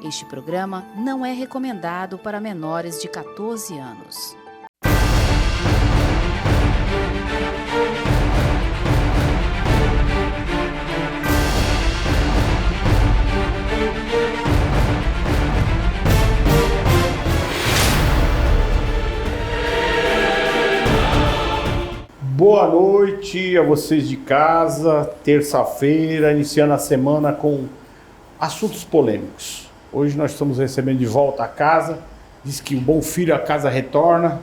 Este programa não é recomendado para menores de 14 anos. Boa noite a vocês de casa, terça-feira, iniciando a semana com assuntos polêmicos. Hoje nós estamos recebendo de volta a casa, diz que o bom filho a casa retorna,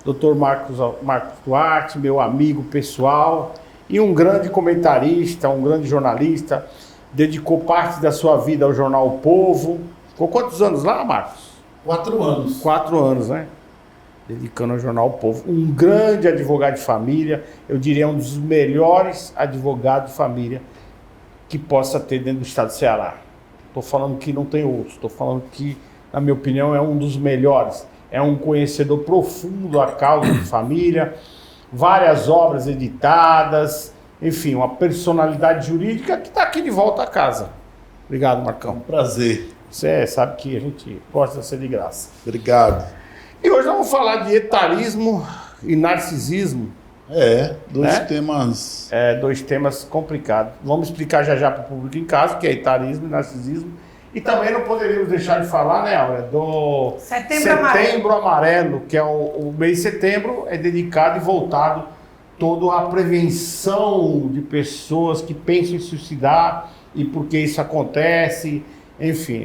Dr. Marcos Duarte, meu amigo pessoal, e um grande comentarista, um grande jornalista, dedicou parte da sua vida ao jornal O Povo. Ficou quantos anos lá, Marcos? 4 anos. 4 anos, né? Dedicando ao jornal O Povo. Um grande advogado de família, eu diria um dos melhores advogados de família que possa ter dentro do estado do Ceará. Estou falando que não tem outros, estou falando que, na minha opinião, é um dos melhores. É um conhecedor profundo da causa de família, várias obras editadas, enfim, uma personalidade jurídica que está aqui de volta a casa. Obrigado, Marcão. Prazer. Você sabe que a gente gosta de ser de graça. Obrigado. E hoje nós vamos falar de etarismo e narcisismo. Dois temas... Dois temas complicados. Vamos explicar já para o público em casa, que é etarismo e narcisismo. E também não poderíamos deixar de falar, né, Áurea, do Setembro Amarelo, que é o mês de setembro, é dedicado e voltado todo à prevenção de pessoas que pensam em suicidar e por que isso acontece. Enfim,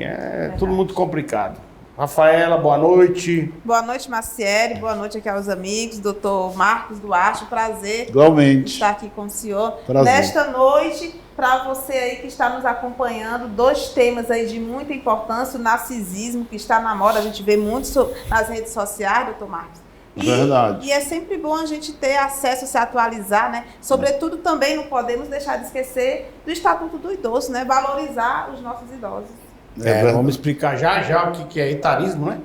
tudo muito complicado. Rafaela, boa noite. Boa noite, Marciele. Boa noite aqui aos amigos. Doutor Marcos Duarte, prazer Igualmente. estar aqui com o senhor. Prazer. Nesta noite, para você aí que está nos acompanhando, 2 temas aí de muita importância, o narcisismo, que está na moda, a gente vê muito nas redes sociais, doutor Marcos. Verdade. E é sempre bom a gente ter acesso, se atualizar, né? Sobretudo também não podemos deixar de esquecer do Estatuto do Idoso, né? Valorizar os nossos idosos. Vamos explicar já o que é etarismo, né?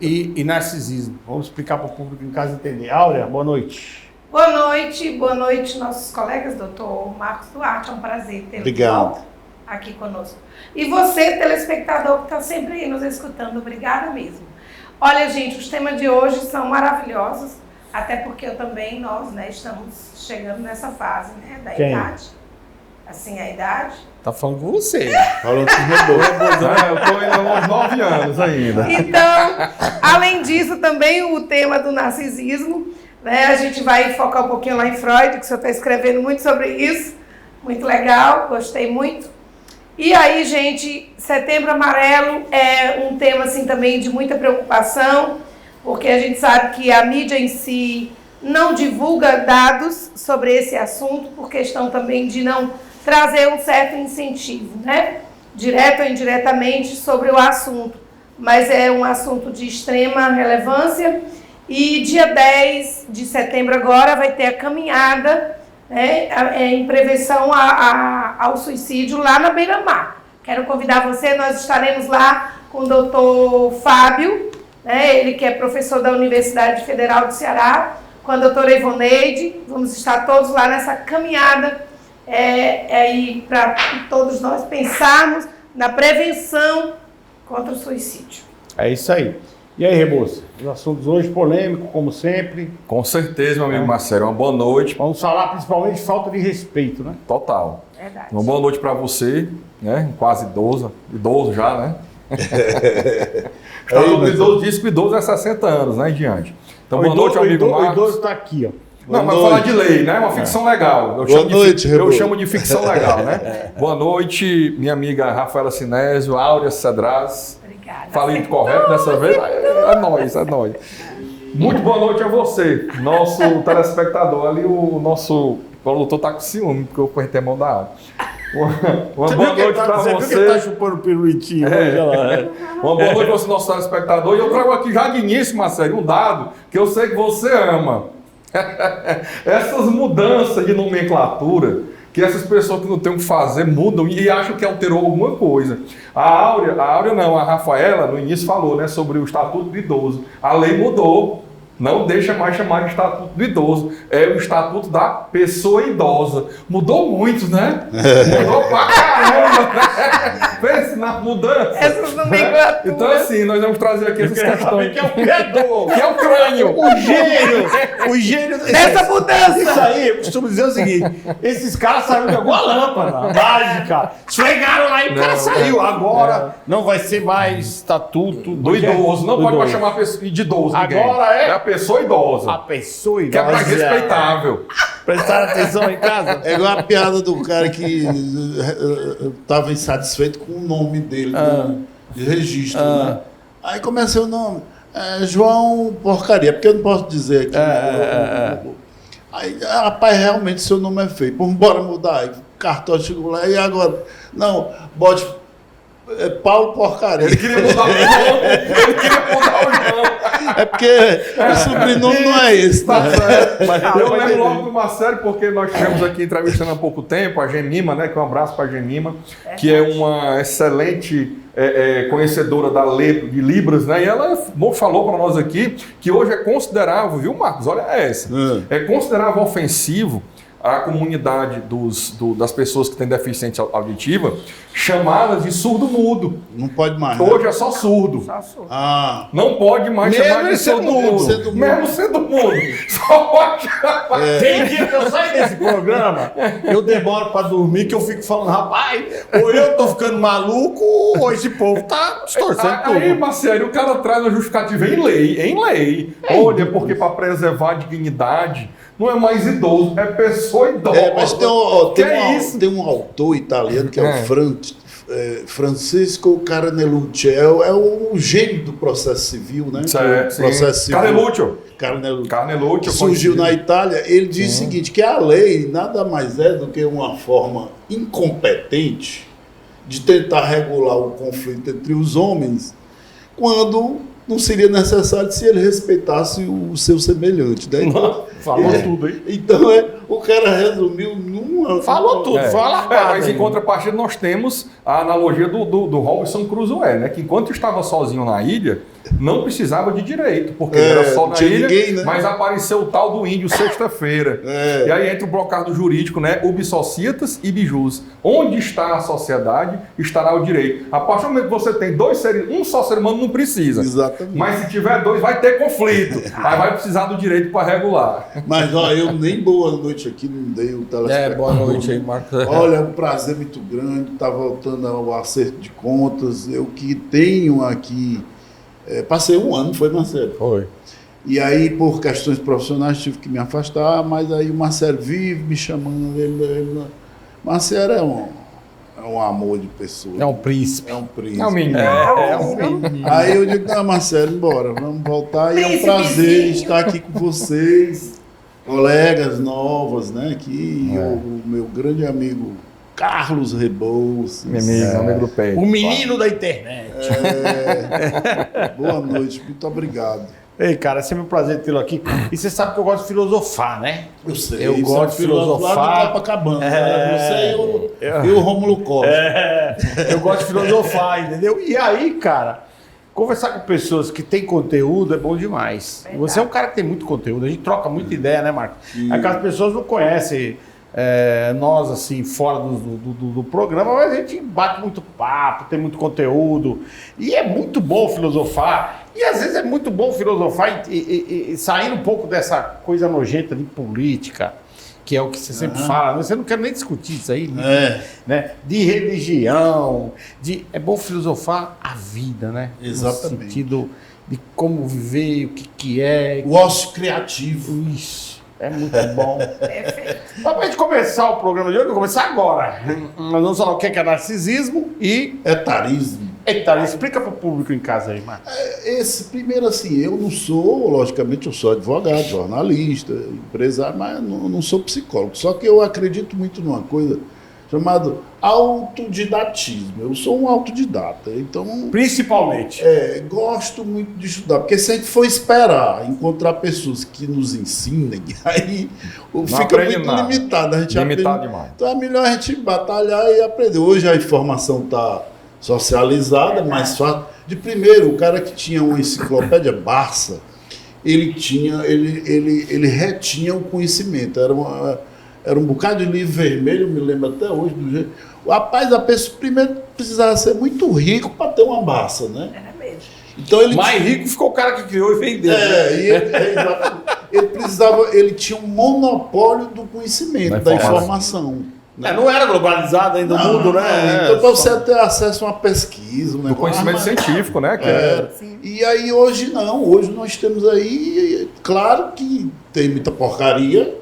E narcisismo. Vamos explicar para o público em casa entender. Áurea, boa noite. Boa noite, nossos colegas, doutor Marcos Duarte. É um prazer tê-lo de volta aqui conosco. E você, telespectador, que está sempre aí nos escutando, obrigada mesmo. Olha, gente, os temas de hoje são maravilhosos, até porque nós, né, estamos chegando nessa fase, né, da idade. Assim, a idade. Tá falando com você. Falando com os robôs. Eu tô ainda uns 9 anos ainda. Então, além disso, também o tema do narcisismo, né? A gente vai focar um pouquinho lá em Freud, que o senhor está escrevendo muito sobre isso. Muito legal, gostei muito. E aí, gente, Setembro Amarelo é um tema, assim, também de muita preocupação, porque a gente sabe que a mídia em si não divulga dados sobre esse assunto, por questão também de não trazer um certo incentivo, né? Direto ou indiretamente sobre o assunto. Mas é um assunto de extrema relevância. E dia 10 de setembro agora vai ter a caminhada, né, em prevenção ao suicídio lá na Beira-Mar. Quero convidar você, nós estaremos lá com o doutor Fábio, né, ele que é professor da Universidade Federal do Ceará, com a doutora Ivoneide. Vamos estar todos lá nessa caminhada, para todos nós pensarmos na prevenção contra o suicídio. É isso aí. E aí, Rebouça? Os assuntos hoje polêmicos, como sempre. Com certeza, meu amigo Marcelo. Uma boa noite. Vamos falar principalmente de falta de respeito, né? Total. Verdade. Uma boa noite para você, né? Quase idoso já, né? O idoso diz que o idoso é 60 anos, né? Em diante. Então, boa noite, amigo Marcos. O idoso está aqui, ó. Não, mas falar de lei, né? Uma ficção legal. Eu chamo de ficção legal, né? Boa noite, minha amiga Rafaela Sinésio, Áurea Cedraz. Obrigada. Falei correto dessa vez? É nóis. Muito boa noite a você, nosso telespectador. Ali o nosso produtor está com ciúme, porque eu apertei a mão da água. Uma boa noite para você. Você viu que tá chupando pirulitinho. Uma boa noite para o nosso telespectador. E eu trago aqui já de início, Marcelo, um dado que eu sei que você ama. Essas mudanças de nomenclatura, que essas pessoas que não têm o que fazer mudam e acham que alterou alguma coisa. A Rafaela no início falou, né, sobre o Estatuto do Idoso. A lei mudou, não deixa mais chamar de Estatuto do Idoso, é o Estatuto da Pessoa Idosa. Mudou muito, né? Mudou pra caramba Pense na mudança. Essas nomenclaturas. Então, assim, nós vamos trazer aqui essas questões. Que é o criador. Que é o crânio. O gênio Dessa mudança. Isso aí, eu costumo dizer o seguinte: esses caras saíram de alguma lâmpada mágica, esfregaram lá e o cara saiu. Agora não vai ser mais estatuto Do idoso. Não do pode mais idoso. chamar a pessoa de idoso. ninguém. Agora é a pessoa idosa. a pessoa Que é mais idosa. respeitável. Prestar atenção em casa. É igual a piada do cara que estava insatisfeito com o nome dele de registro, né? Aí começa o nome. João Porcaria, porque eu não posso dizer aqui. Aí, rapaz, realmente seu nome é feio. Vamos embora mudar. Aí o cartório chegou lá e agora? Não, bote Paulo Porcaria. Ele queria mudar o nome. Ele queria mudar o nome. É porque o sobrenome não é esse, né? Eu lembro logo de uma série, porque nós tivemos aqui entrevistando há pouco tempo a Gemima, né? Que é um abraço para a Gemima, que é uma excelente conhecedora de Libras, né? E ela falou para nós aqui que hoje é considerável, viu, Marcos? Olha essa. É considerável ofensivo a comunidade das pessoas que têm deficiência auditiva chamá-las de surdo-mudo. Não pode mais. Né? Hoje é só surdo. Ah, Não pode mais Mesmo chamar de sendo mudo. surdo-mudo. Mesmo sendo mudo. Só pode chamar. Tem dia que eu saio desse programa, eu demoro pra dormir, que eu fico falando, rapaz, ou eu tô ficando maluco, ou esse povo tá distorcendo Aí, tudo. Marcelo, o cara traz a justificativa em lei. Olha, porque para preservar a dignidade, não é mais idoso, é pessoa idosa. mas isso? tem um autor italiano que é o Francisco Carnelucci, é o gênio do processo civil, né? Certo, sim. Processo civil. Carnelucci. Que surgiu na Itália. Ele diz o seguinte, que a lei nada mais é do que uma forma incompetente de tentar regular o conflito entre os homens quando não seria necessário se ele respeitasse o seu semelhante. Né? Então, Falou tudo, hein? então o cara resumiu numa... Falou tudo, fala Mas em contrapartida nós temos a analogia do Robinson Crusoe, né? Que enquanto estava sozinho na ilha, não precisava de direito, porque ele era só não na tinha ilha, ninguém, né? mas apareceu o tal do índio sexta-feira. E aí entra o blocado jurídico, né? Ubi societas e bijus. Onde está a sociedade, estará o direito. A partir do momento que você tem um só ser humano não precisa. Exatamente. Mas se tiver dois, vai ter conflito. Aí vai precisar do direito para regular. Mas ó, eu nem boa noite aqui não dei o telespectador. boa noite aí, Marcos. Olha, é um prazer muito grande, está voltando ao acerto de contas. Eu que tenho aqui, passei um ano, foi, Marcelo? Foi. E aí, por questões profissionais, tive que me afastar, mas aí o Marcelo vive me chamando. Marcelo é um amor de pessoa. É um príncipe. É um príncipe. É um menino. Aí eu digo, não, Marcelo, embora, vamos voltar. E é um prazer estar aqui com vocês, colegas novas, né? Aqui, o meu grande amigo Carlos Rebouças. Meu amigo do peito. O menino da internet. Boa noite, muito obrigado. Ei, cara, é sempre um prazer tê-lo aqui. E você sabe que eu gosto de filosofar, né? Eu sei. Eu gosto de filosofar. Lá no Copacabana. Você e o Rômulo Costa. Eu gosto de filosofar, entendeu? E aí, cara, conversar com pessoas que têm conteúdo é bom demais. Verdade. Você é um cara que tem muito conteúdo, a gente troca muita ideia, né, Marcos? Aquelas pessoas não conhecem nós, assim, fora do programa, mas a gente bate muito papo, tem muito conteúdo. E é muito bom filosofar. E às vezes é muito bom filosofar e sair um pouco dessa coisa nojenta de política, que é o que você sempre fala. Você não quer nem discutir isso aí, né? De religião, é bom filosofar a vida, né? Exatamente. No sentido de como viver, o que é. O ócio criativo. Isso, é muito bom. Perfeito. Mas pra gente começar o programa de hoje, vamos começar agora. Nós vamos falar o que é narcisismo e Etarismo. etarismo. Explica para o público em casa aí, Marcos. Primeiro assim, eu não sou, logicamente, eu sou advogado, jornalista, empresário, mas não sou psicólogo. Só que eu acredito muito numa coisa chamada autodidatismo. Eu sou um autodidata, então... Principalmente. Gosto muito de estudar, porque se a gente for esperar encontrar pessoas que nos ensinem, aí fica muito limitado. A gente limitado demais. Então é melhor a gente batalhar e aprender. Hoje a informação está socializada, mais fácil. De primeiro, o cara que tinha uma enciclopédia Barça, ele retinha o conhecimento. Era um bocado de livro vermelho, eu me lembro até hoje do jeito. Rapaz, a pessoa primeiro precisava ser muito rico para ter uma massa, né? Era mesmo. Então ele Mais rico ficou o cara que criou e vendeu. Ele tinha um monopólio do conhecimento, da informação. Né? Não era globalizado ainda o mundo, né? Então, para você ter acesso a uma pesquisa, Do conhecimento científico, né? E aí hoje não, hoje nós temos aí, claro que tem muita porcaria,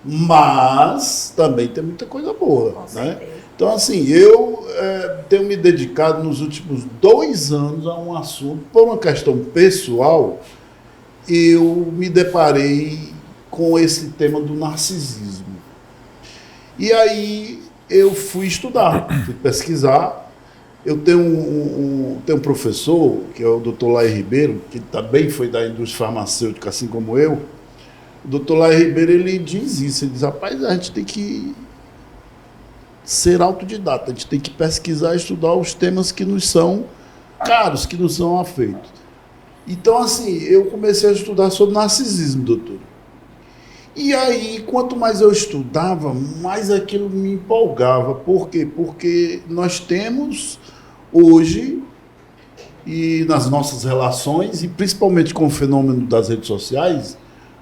mas também tem muita coisa boa. Com Né? certeza. Então, assim, eu tenho me dedicado nos últimos 2 anos a um assunto, por uma questão pessoal, eu me deparei com esse tema do narcisismo. E aí eu fui estudar, fui pesquisar. Eu tenho um professor, que é o Dr. Laí Ribeiro, que também foi da indústria farmacêutica, assim como eu. O Dr. Laí Ribeiro, ele diz isso, ele diz, rapaz, a gente tem que ser autodidata, a gente tem que pesquisar e estudar os temas que nos são caros, que nos são afeitos. Então, assim, eu comecei a estudar sobre narcisismo, doutor. E aí, quanto mais eu estudava, mais aquilo me empolgava. Por quê? Porque nós temos hoje, e nas nossas relações, e principalmente com o fenômeno das redes sociais,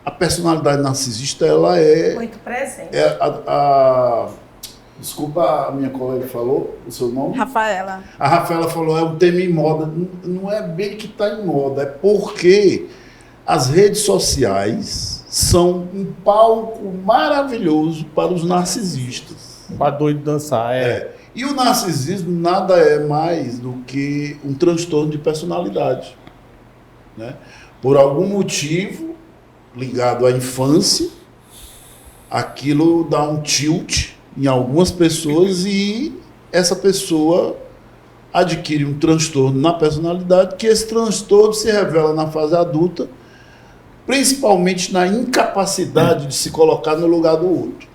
a personalidade narcisista, ela é... Muito presente. Desculpa, a minha colega falou o seu nome? Rafaela. A Rafaela falou, é um tema em moda. Não é bem que está em moda, é porque as redes sociais são um palco maravilhoso para os narcisistas. Para doido dançar, E o narcisismo nada é mais do que um transtorno de personalidade. Né? Por algum motivo ligado à infância, aquilo dá um tilt em algumas pessoas e essa pessoa adquire um transtorno na personalidade, que esse transtorno se revela na fase adulta, principalmente na incapacidade de se colocar no lugar do outro.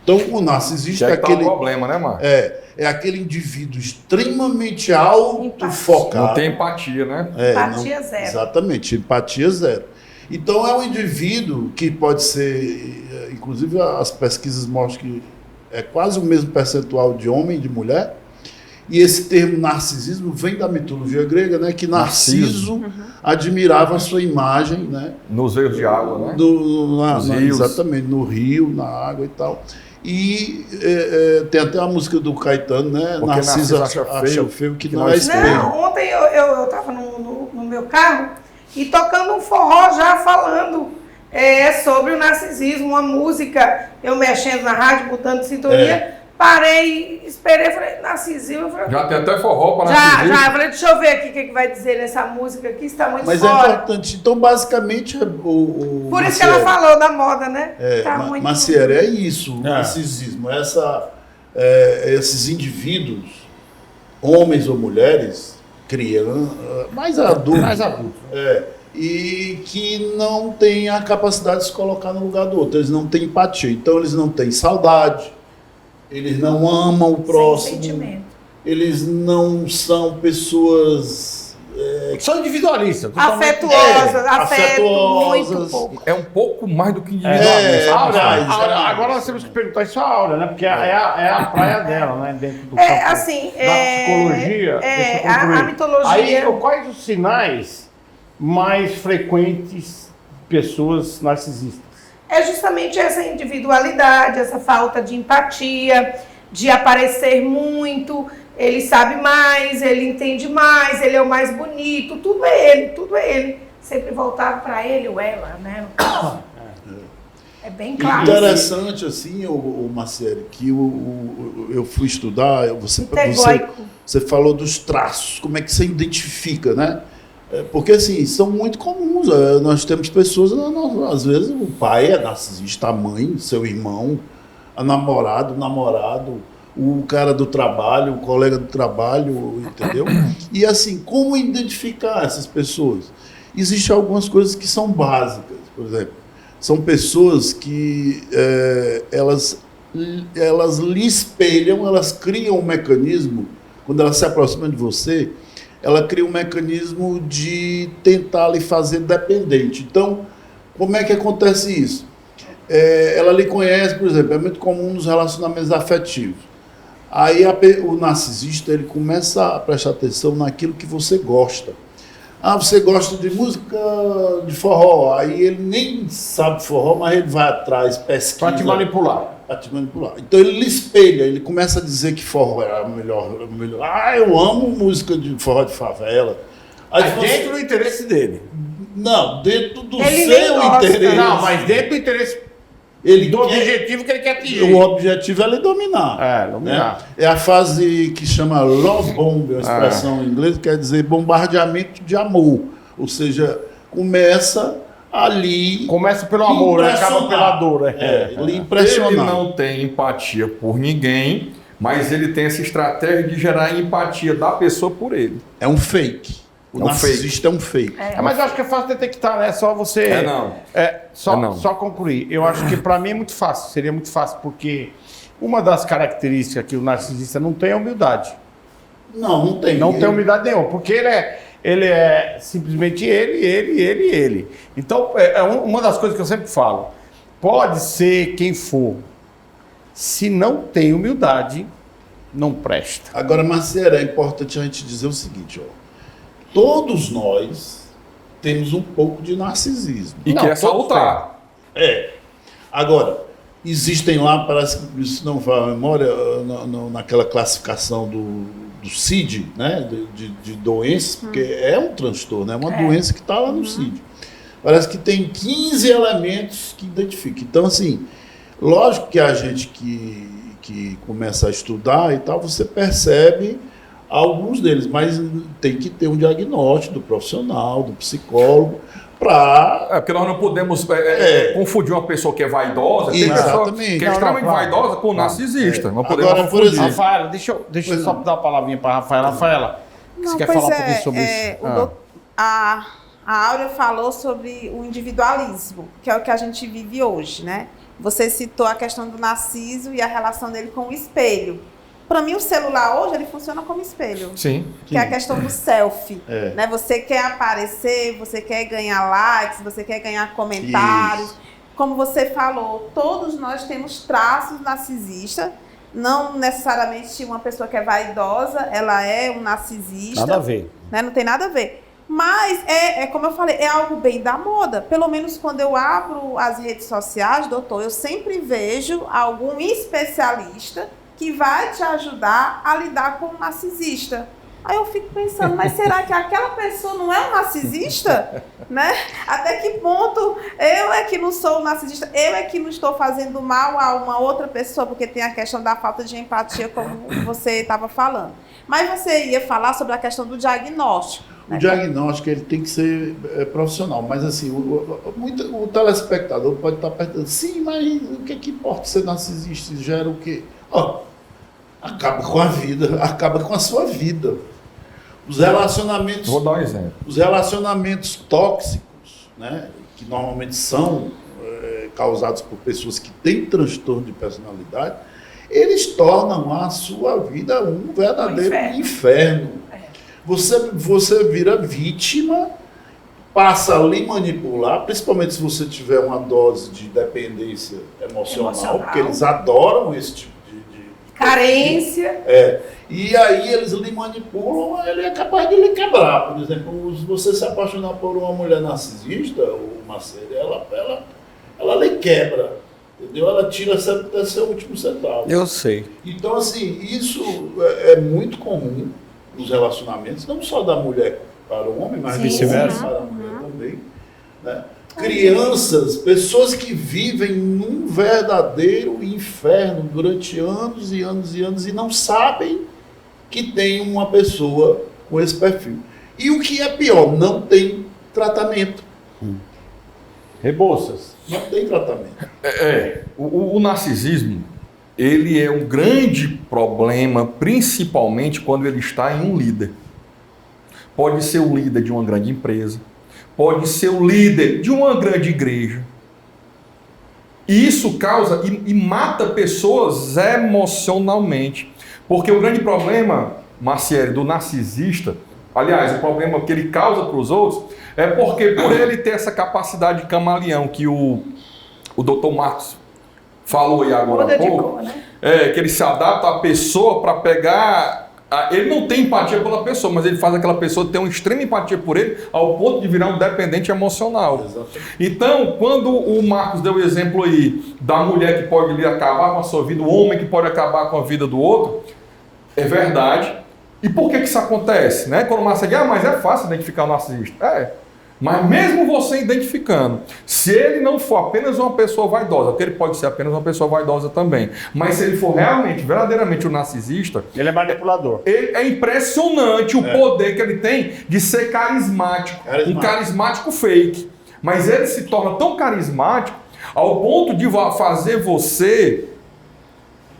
Então, o narcisista é aquele... problema, né, Marcos? É aquele indivíduo extremamente autofocado. Não tem empatia, né? Empatia zero. Exatamente, empatia zero. Então, é um indivíduo que pode ser... Inclusive, as pesquisas mostram que é quase o mesmo percentual de homem e de mulher. E esse termo narcisismo vem da mitologia grega, né? Que Narciso admirava a sua imagem, né? Nos veios de água, né? Nos rios. Exatamente, no rio, na água e tal. E tem até uma música do Caetano, né? Porque Narciso acha feio que não é espelho. Não, ontem eu estava no meu carro e tocando um forró já falando sobre o narcisismo, uma música, eu mexendo na rádio, botando sintonia, parei, esperei, falei, narcisismo. Falei, já tem até forró para narcisismo. Já, falei, deixa eu ver aqui o que vai dizer nessa música aqui, está muito Mas fora. é importante, então basicamente Por isso que ela falou da moda, né? Tá muito... Maciere, é isso, o narcisismo, esses indivíduos, homens ou mulheres, crianças, mais adultos, e que não têm a capacidade de se colocar no lugar do outro, eles não têm empatia, então eles não têm saudade, eles não amam o próximo, eles não são pessoas... são individualistas. Afetuosas, afeto muito pouco. É um pouco mais do que individualista. Agora nós temos que perguntar isso à Áurea, né? Porque é a praia dela, né? Dentro do campo assim, da psicologia. A mitologia... Aí, quais os sinais mais frequentes de pessoas narcisistas? É justamente essa individualidade, essa falta de empatia, de aparecer muito, ele sabe mais, ele entende mais, ele é o mais bonito, tudo é ele. Sempre voltar para ele ou ela, né? É bem claro. Interessante, assim, o Maciere, que eu fui estudar, você falou dos traços, como é que você identifica, né? Porque, assim, são muito comuns. Nós temos pessoas, às vezes, o pai é narcisista, a mãe, seu irmão, o namorado, o cara do trabalho, o colega do trabalho, entendeu? E, assim, como identificar essas pessoas? Existem algumas coisas que são básicas, por exemplo. São pessoas que elas lhe espelham, elas criam um mecanismo, quando elas se aproximam de você, ela cria um mecanismo de tentar lhe fazer dependente. Então, como é que acontece isso? ela lhe conhece, por exemplo, é muito comum nos relacionamentos afetivos. Aí o narcisista, ele começa a prestar atenção naquilo que você gosta. Ah, você gosta de música de forró, aí ele nem sabe forró, mas ele vai atrás, pesquisa. Para te manipular. Para te manipular. Então ele lhe espelha, ele começa a dizer que forró é a melhor. Ah, eu amo música de forró de favela. Aí Mas dentro do interesse dele. Não, dentro do Ele nem seu gosta. interesse. Não, mas dentro do interesse ele do quer- objetivo que ele quer atingir. O objetivo é ele dominar. É, dominar. Né? É a fase que chama love bomb, uma expressão em inglês, que quer dizer bombardeamento de amor. Ou seja, começa ali. Começa pelo amor, né? Acaba impressionar. pela dor. Ele impressionar. Ele não tem empatia por ninguém, mas ele tem essa estratégia de gerar empatia da pessoa por ele. É um fake. O É um narcisista é um fake. Mas eu acho que é fácil detectar, né? Só você. Não. Só concluir. Eu acho que para mim é muito fácil, seria muito fácil, porque uma das características que o narcisista não tem é humildade. Não tem. Não tem humildade nenhuma, porque ele é simplesmente ele. Então, uma das coisas que eu sempre falo, pode ser quem for, se não tem humildade, não presta. Agora, Marcelo, é importante a gente dizer o seguinte, ó. Todos nós temos um pouco de narcisismo. E Não, quer todos salutar. Agora, existem lá, parece que isso não vai à memória, naquela classificação do CID, né? De doenças, porque é um transtorno, é uma doença que está lá no CID. Parece que tem 15 elementos que identificam. Então, assim, lógico que a gente que começa a estudar e tal, você percebe alguns deles, mas tem que ter um diagnóstico do profissional, do psicólogo, para... Porque nós não podemos confundir uma pessoa que é vaidosa, tem pessoa Exatamente. que é Não, extremamente claro. vaidosa com narcisista. Não podemos Agora, por confundir. exemplo, Rafaela, deixa eu só dar uma palavrinha para Rafaela. Rafaela, você quer falar um pouquinho sobre isso? A Áurea falou sobre o individualismo, que é o que a gente vive hoje, né? Você citou a questão do narciso e a relação dele com o espelho. Para mim, o celular hoje, ele funciona como espelho. Sim. Que é a questão do selfie. É. Né? Você quer aparecer, você quer ganhar likes, você quer ganhar comentários. Isso. Como você falou, todos nós temos traços narcisistas. Não necessariamente uma pessoa que é vaidosa, ela é um narcisista. Nada a ver. Né? Não tem nada a ver. Mas, como eu falei, é algo bem da moda. Pelo menos quando eu abro as redes sociais, doutor, eu sempre vejo algum especialista que vai te ajudar a lidar com o narcisista. Aí eu fico pensando, mas será que aquela pessoa não é um narcisista? Né? Até que ponto eu é que não sou um narcisista, eu é que não estou fazendo mal a uma outra pessoa, porque tem a questão da falta de empatia, como você estava falando. Mas você ia falar sobre a questão do diagnóstico. O diagnóstico ele tem que ser profissional, mas assim, o telespectador pode estar perguntando, sim, mas o que importa ser narcisista? Gera o quê? Acaba com a vida, acaba com a sua vida. Os relacionamentos... Vou dar um exemplo. Os relacionamentos tóxicos, né, que normalmente são causados por pessoas que têm transtorno de personalidade, eles tornam a sua vida um verdadeiro inferno. Você vira vítima, passa a lhe manipular, principalmente se você tiver uma dose de dependência emocional. Porque eles adoram esse tipo de carência. E aí eles lhe manipulam, ele é capaz de lhe quebrar. Por exemplo, se você se apaixonar por uma mulher narcisista, ou Marcelo, ela lhe quebra, entendeu? Ela tira sempre até seu último centavo. Eu sei. Então, assim, isso é muito comum nos relacionamentos, não só da mulher para o homem, mas vice-versa. para a mulher também. Né? Crianças, pessoas que vivem num verdadeiro inferno durante anos e anos e anos e não sabem que tem uma pessoa com esse perfil. E o que é pior, não tem tratamento. Rebouças. Não tem tratamento. O narcisismo, ele é um grande problema, principalmente quando ele está em um líder. Pode ser o líder de uma grande empresa, pode ser o líder de uma grande igreja. E isso causa e mata pessoas emocionalmente. Porque o grande problema, Marciele, do narcisista, aliás, o problema que ele causa para os outros, é porque por ele ter essa capacidade de camaleão que o o Dr. Marcos falou aí agora Muda há de pouco, cor, né? que ele se adapta à pessoa para pegar... Ele não tem empatia pela pessoa, mas ele faz aquela pessoa ter uma extrema empatia por ele ao ponto de virar um dependente emocional. Exatamente. Então, quando o Marcos deu o exemplo aí da mulher que pode ali acabar com a sua vida, o homem que pode acabar com a vida do outro, é verdade. E por que isso acontece? Né? Quando o Marcos diz, mas é fácil identificar o narcisista. Mas mesmo você identificando, se ele não for apenas uma pessoa vaidosa, porque ele pode ser apenas uma pessoa vaidosa também, mas se ele for realmente, verdadeiramente um narcisista, Ele é manipulador. é impressionante o poder que ele tem de ser carismático. Um carismático fake. Mas ele se torna tão carismático ao ponto de fazer você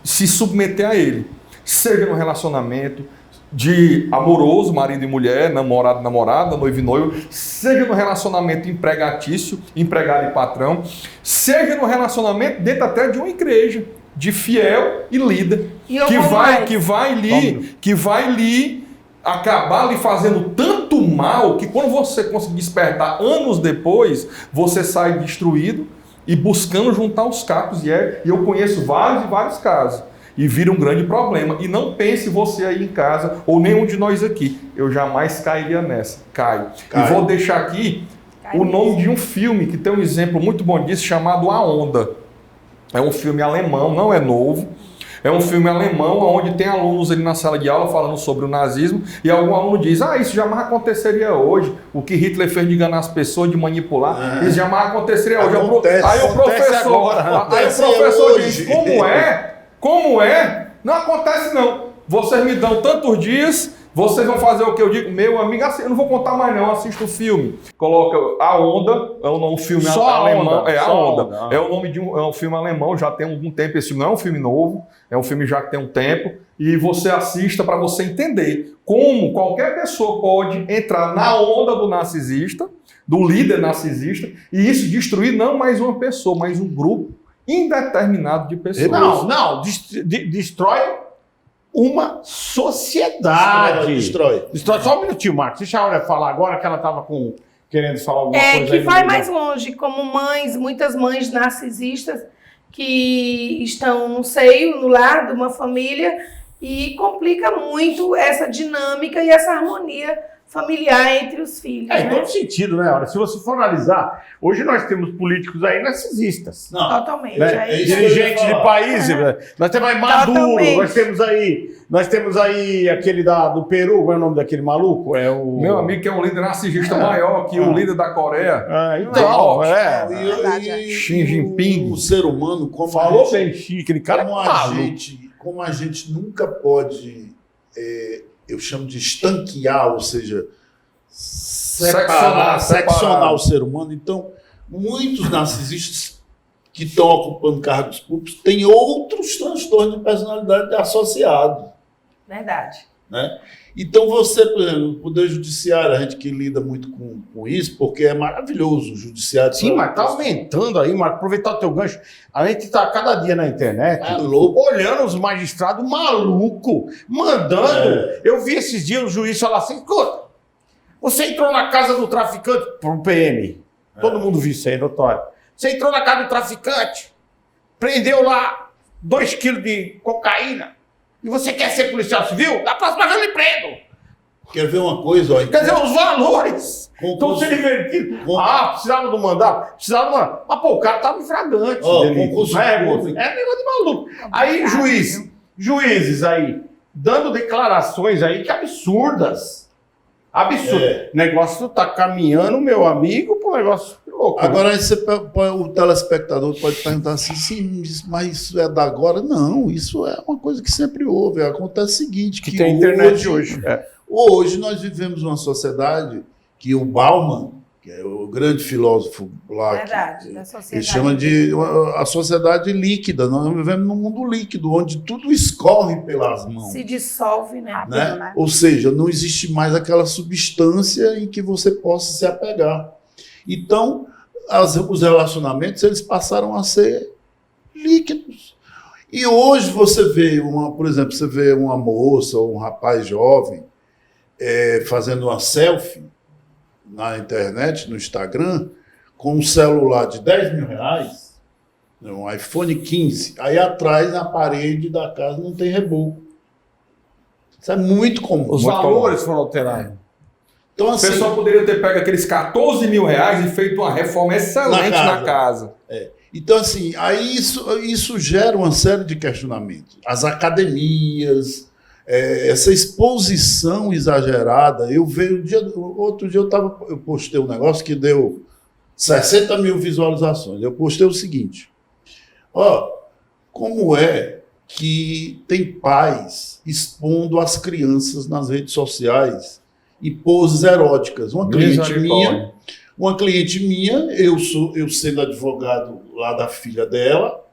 se submeter a ele. Seja no relacionamento de amoroso, marido e mulher, namorado, namorada, noivo e noivo, seja no relacionamento empregatício, empregado e patrão, seja no relacionamento dentro até de uma igreja, de fiel e líder, que vai lhe acabar lhe fazendo tanto mal que quando você conseguir despertar anos depois, você sai destruído e buscando juntar os cacos. E eu conheço vários e vários casos. E vira um grande problema. E não pense você aí em casa, ou nenhum de nós aqui. Eu jamais cairia nessa. Caio. E vou deixar aqui o nome de um filme que tem um exemplo muito bom disso, chamado A Onda. É um filme alemão, não é novo. É um filme alemão onde tem alunos ali na sala de aula falando sobre o nazismo e algum aluno diz, isso jamais aconteceria hoje. O que Hitler fez de enganar as pessoas, de manipular, isso jamais aconteceria hoje. Aí o professor diz, como é? Não acontece não. Vocês me dão tantos dias, vocês vão fazer o que eu digo? Meu amigo, assim, eu não vou contar mais não, assista o filme. Coloca A Onda, é um filme alemão. A Onda. É o nome de um filme alemão, já tem algum tempo. Esse filme não é um filme novo, é um filme já que tem um tempo. E você assista para você entender como qualquer pessoa pode entrar na onda do narcisista, do líder narcisista, e isso destruir não mais uma pessoa, mas um grupo indeterminado de pessoas. Não, destrói uma sociedade. Destrói. Só um minutinho, Marcos. Deixa a Aurélia falar agora que ela estava querendo falar alguma coisa. Que vai mais longe, como muitas mães narcisistas que estão no seio, no lar de uma família e complica muito essa dinâmica e essa harmonia familiar entre os filhos. Em todo sentido, né? Olha, se você for analisar, hoje nós temos políticos aí narcisistas. Não, totalmente. Né? Dirigentes de países. Nós temos aí Maduro, nós temos aí aquele do Peru, qual é o nome daquele maluco? Meu amigo que é um líder narcisista maior que o líder da Coreia. Então, Xi Jinping. O ser humano, como falou bem, Xi, aquele cara como a gente nunca pode... eu chamo de estanquear, ou seja, seccionar o ser humano. Então, muitos narcisistas que estão ocupando cargos públicos têm outros transtornos de personalidade associados. Verdade. Né? Então, você, por exemplo, no Poder Judiciário, a gente que lida muito com isso, porque é maravilhoso o Judiciário. Sim, mas está aumentando aí, Marco. Aproveitar o teu gancho. A gente está cada dia na internet olhando os magistrados malucos, mandando. Eu vi esses dias o juiz falar assim: escuta, você entrou na casa do traficante, para o PM. Todo mundo viu isso aí, notório. Você entrou na casa do traficante, prendeu lá 2 quilos de cocaína. E você quer ser policial civil? Da próxima vez eu lhe prendo. Quer ver uma coisa? Ó, quer dizer, os valores estão sendo invertidos. Precisava do mandato? Precisava do mandato. Mas, o cara estava em flagrante. É negócio de maluco. Aí, juízes aí, dando declarações aí que absurdas. Absurdo. O negócio tá caminhando, meu amigo, para um negócio louco. Agora, o telespectador pode perguntar assim, sim, mas isso é da agora? Não, isso é uma coisa que sempre houve. Acontece o seguinte, que tem internet hoje. Hoje nós vivemos uma sociedade que o Bauman, que é o grande filósofo lá, ele chama de a sociedade líquida. Nós vivemos num mundo líquido, onde tudo escorre pelas mãos. Se dissolve, né? Ou seja, não existe mais aquela substância em que você possa se apegar. Então, os relacionamentos eles passaram a ser líquidos. E hoje você vê, por exemplo, você vê uma moça ou um rapaz jovem fazendo uma selfie na internet, no Instagram, com um celular de R$10 mil, um iPhone 15. Aí atrás, na parede da casa, não tem reboco. Isso é muito comum. Os valores foram alterados. Então, O assim, pessoal poderia ter pego aqueles 14 mil reais e feito uma reforma excelente na casa. então, assim, aí isso gera uma série de questionamentos. As academias, essa exposição exagerada. Eu vejo, outro dia eu postei um negócio que deu 60 mil visualizações. Eu postei o seguinte: como é que tem pais expondo as crianças nas redes sociais e poses eróticas? Uma cliente minha, eu sendo advogado lá da filha dela,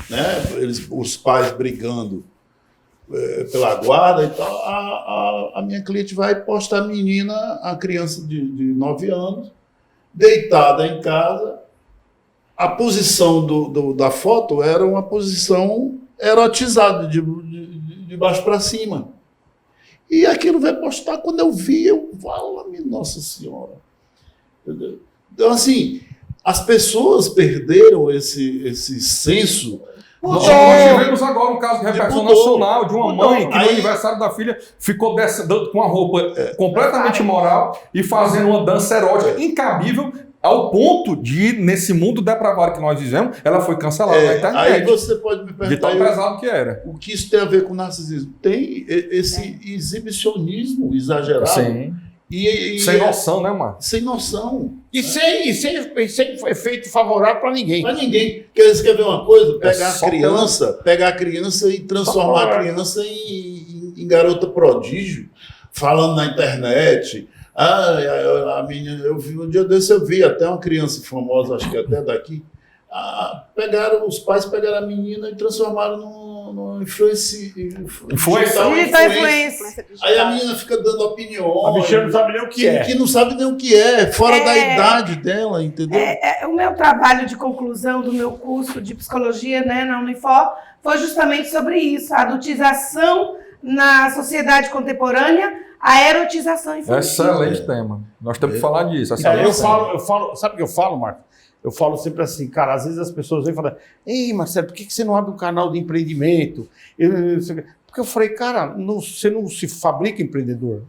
né? Os pais brigando pela guarda e tal, a minha cliente vai postar a criança de 9 anos, deitada em casa. A posição da foto era uma posição erotizada, de baixo para cima. E aquilo vai postar. Quando eu vi, falo, Nossa Senhora. Entendeu? Então, assim, as pessoas perderam esse senso. Nós tivemos agora um caso de repercussão nacional de uma mãe que no aniversário da filha ficou com a roupa completamente imoral e fazendo uma dança erótica incabível, ao ponto de, nesse mundo depravado que nós vivemos, ela foi cancelada na internet. Aí você pode me perguntar de tão pesado que era. O que isso tem a ver com narcisismo? Tem esse exibicionismo exagerado. Sim. Sem noção, né, Marcos? Sem noção. E sem efeito favorável para ninguém. Para ninguém. Você quer ver uma coisa? Pegar a criança e transformar a criança em garota prodígio, falando na internet. A menina, um dia desse eu vi até uma criança famosa, acho que até daqui. Os pais pegaram a menina e transformaram no influencer. Aí a menina fica dando opiniões. A bichinha não sabe nem o que é. Que não sabe nem o que é, fora da idade dela, entendeu? O meu trabalho de conclusão do meu curso de psicologia, né, na Unifor foi justamente sobre isso, a adultização na sociedade contemporânea, a erotização infantil. Excelente tema. Nós temos que falar disso. Eu falo, sabe o que eu falo, Marcos? Eu falo sempre assim, cara, às vezes as pessoas vêm falar: ei, Marcelo, por que você não abre um canal de empreendimento? Porque eu falei, cara, você não se fabrica empreendedor.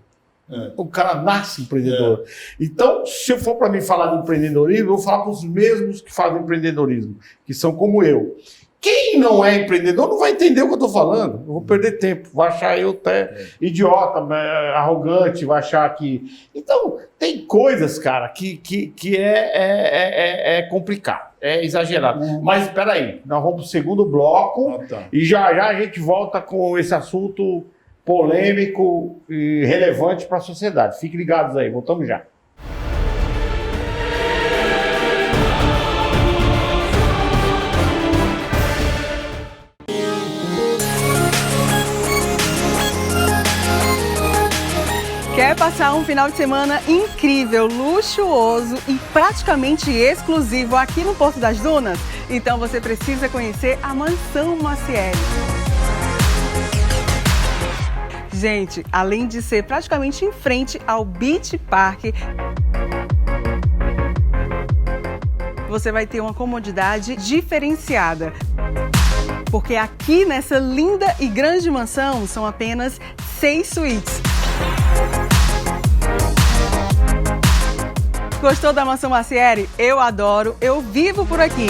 O cara nasce empreendedor. Então, se eu for para mim falar de empreendedorismo, eu vou falar com os mesmos que fazem empreendedorismo, que são como eu. Quem não é empreendedor não vai entender o que eu estou falando. Eu vou perder tempo. Vai achar eu até idiota, arrogante, vai achar que... Então, tem coisas, cara, que é complicado, é exagerado. Mas, espera aí, nós vamos para o segundo bloco e já a gente volta com esse assunto polêmico e relevante para a sociedade. Fiquem ligados aí, voltamos já. Quer passar um final de semana incrível, luxuoso e praticamente exclusivo aqui no Porto das Dunas? Então você precisa conhecer a Mansão Maciel. Gente, além de ser praticamente em frente ao Beach Park, você vai ter uma comodidade diferenciada. Porque aqui nessa linda e grande mansão são apenas 6 suítes. Gostou da Mansão Maciel? Eu adoro, eu vivo por aqui.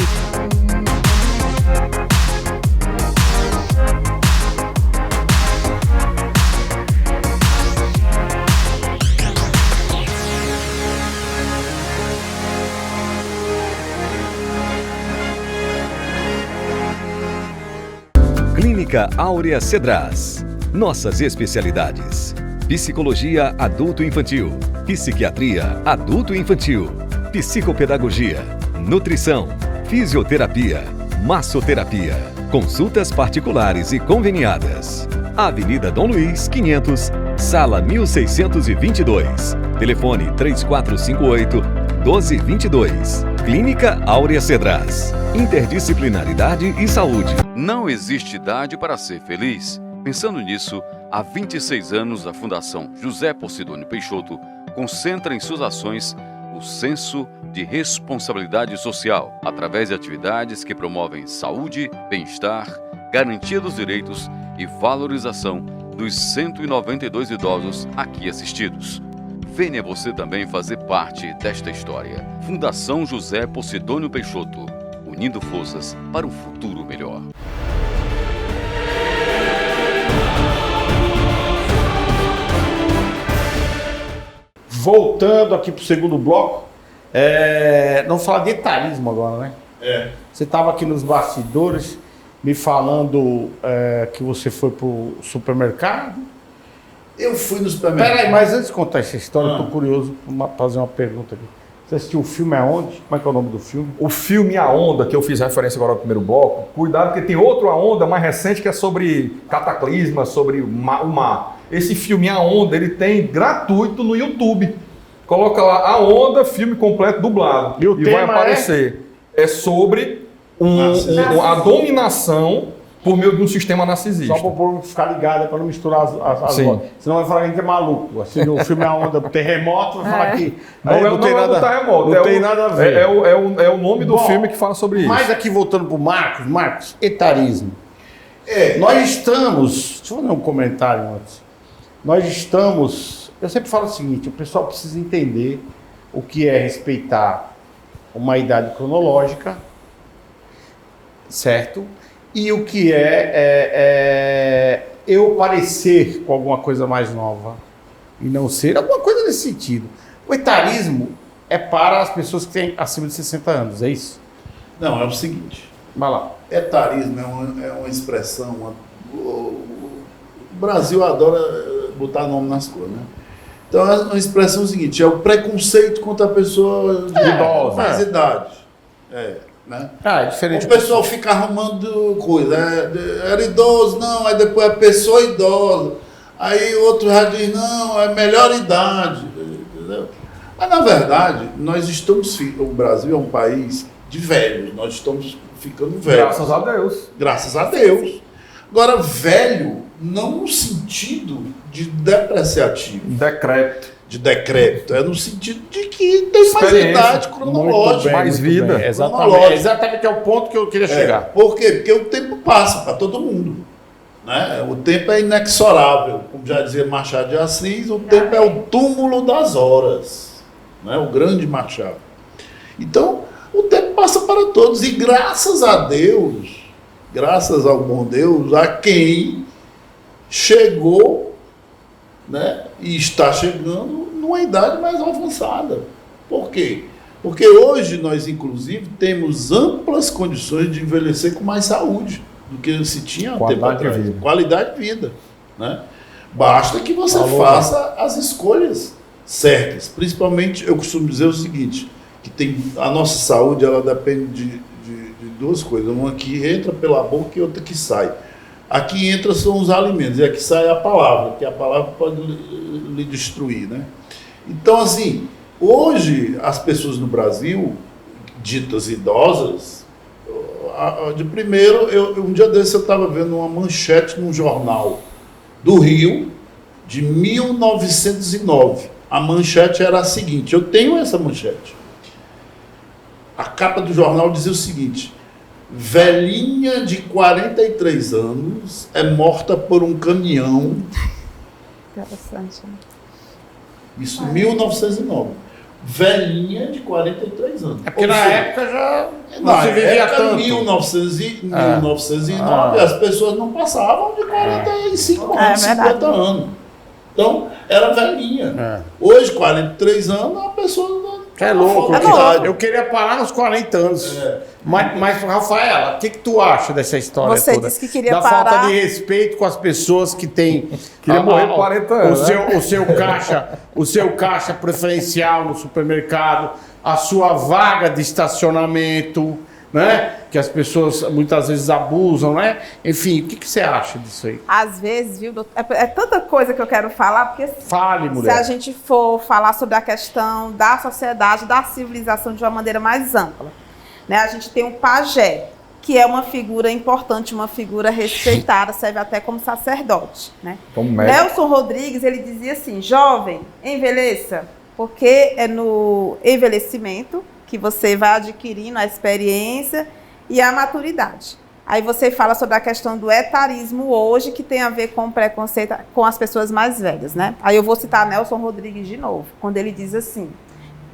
Clínica Áurea Cedras. Nossas especialidades: psicologia adulto-infantil, psiquiatria adulto-infantil, psicopedagogia, nutrição, fisioterapia, massoterapia, consultas particulares e conveniadas. Avenida Dom Luiz, 500, sala 1622. Telefone 3458-1222. Clínica Áurea Cedras. Interdisciplinaridade e saúde. Não existe idade para ser feliz. Pensando nisso, há 26 anos a Fundação José Posidônio Peixoto concentra em suas ações o senso de responsabilidade social, através de atividades que promovem saúde, bem-estar, garantia dos direitos e valorização dos 192 idosos aqui assistidos. Venha você também fazer parte desta história. Fundação José Posidônio Peixoto, unindo forças para um futuro melhor. Voltando aqui para o segundo bloco, vamos falar de etarismo agora, né? Você estava aqui nos bastidores me falando que você foi para o supermercado. Eu fui no supermercado. Peraí, mas antes de contar essa história, eu estou curioso para fazer uma pergunta aqui. Você assistiu o filme Aonde? Como é que é o nome do filme? O filme A Onda, que eu fiz referência agora no primeiro bloco, cuidado porque tem outro A Onda mais recente que é sobre cataclisma, sobre o mar. Esse filme A Onda, ele tem gratuito no YouTube. Coloca lá A Onda, filme completo dublado. E vai aparecer. É sobre a dominação por meio de um sistema narcisista. Só para o povo ficar ligado, para não misturar as vozes. Senão vai falar que a gente é maluco. Assim, no filme A Onda, terremoto, vai falar que não tem nada, terremoto. Não tem nada a ver. É o nome do filme que fala sobre isso. Mas aqui, voltando para o Marcos, etarismo. Nós estamos... Deixa eu fazer um comentário antes. Nós estamos... Eu sempre falo o seguinte, o pessoal precisa entender o que é respeitar uma idade cronológica, certo? E o que eu parecer com alguma coisa mais nova e não ser alguma coisa nesse sentido. O etarismo é para as pessoas que têm acima de 60 anos, é isso? Não, é o seguinte. Vai lá. Etarismo é uma expressão... O Brasil adora botar nome nas coisas, né? Então, é uma expressão seguinte, é o preconceito contra a pessoa de idosa, mais idade. Né? É diferente. O pessoal fica arrumando coisa. Era idoso, não, aí depois é pessoa idosa. Aí outro já diz, não, é melhor idade. Entendeu? Mas, na verdade, nós estamos... O Brasil é um país de velhos, nós estamos ficando velhos. Graças a Deus. Graças a Deus. Agora, velho, não no sentido de depreciativo. De decrépito. É no sentido de que tem mais idade cronológica. Mais vida. Bem, exatamente é o ponto que eu queria chegar. Por quê? Porque o tempo passa para todo mundo. Né? O tempo é inexorável. Como já dizia Machado de Assis, o tempo é o túmulo das horas. Né? O grande Machado. Então, o tempo passa para todos. E graças a Deus, graças ao bom Deus, a quem chegou, né, e está chegando numa idade mais avançada. Por quê? Porque hoje nós, inclusive, temos amplas condições de envelhecer com mais saúde do que se tinha há tempo atrás. Qualidade de vida. Né? Basta que você faça as escolhas certas. Principalmente, eu costumo dizer o seguinte, que a nossa saúde ela depende de duas coisas. Uma que entra pela boca e outra que sai. Aqui entra são os alimentos, e aqui sai a palavra, que a palavra pode lhe destruir, né? Então, assim, hoje as pessoas no Brasil, ditas idosas, de primeiro, um dia desse eu estava vendo uma manchete num jornal do Rio, de 1909. A manchete era a seguinte, eu tenho essa manchete. A capa do jornal dizia o seguinte: velhinha de 43 anos é morta por um caminhão. Interessante. Isso em 1909. Velhinha de 43 anos. É porque na época já não se vivia tanto. Em 1909 as pessoas não passavam de 45 anos, 50 anos. Então, era velhinha. Hoje, 43 anos, a pessoa não... É louco. Eu queria parar nos 40 anos. Mas, Rafaela, o que tu acha dessa história Você toda? disse que queria da parar... falta de respeito com as pessoas que têm... Queria morrer com 40 anos. O seu caixa preferencial no supermercado, a sua vaga de estacionamento, né? Que as pessoas muitas vezes abusam, né? Enfim, o que você acha disso aí? Às vezes, viu, doutor, é tanta coisa que eu quero falar, porque Fale, mulher. se a gente for falar sobre a questão da sociedade, da civilização de uma maneira mais ampla, né? A gente tem o pajé, que é uma figura importante, uma figura respeitada, serve até como sacerdote, né? Como Nelson Rodrigues, ele dizia assim: jovem, envelheça, porque é no envelhecimento que você vai adquirindo a experiência e a maturidade. Aí você fala sobre a questão do etarismo hoje, que tem a ver com preconceito com as pessoas mais velhas, né? Aí eu vou citar Nelson Rodrigues de novo, quando ele diz assim: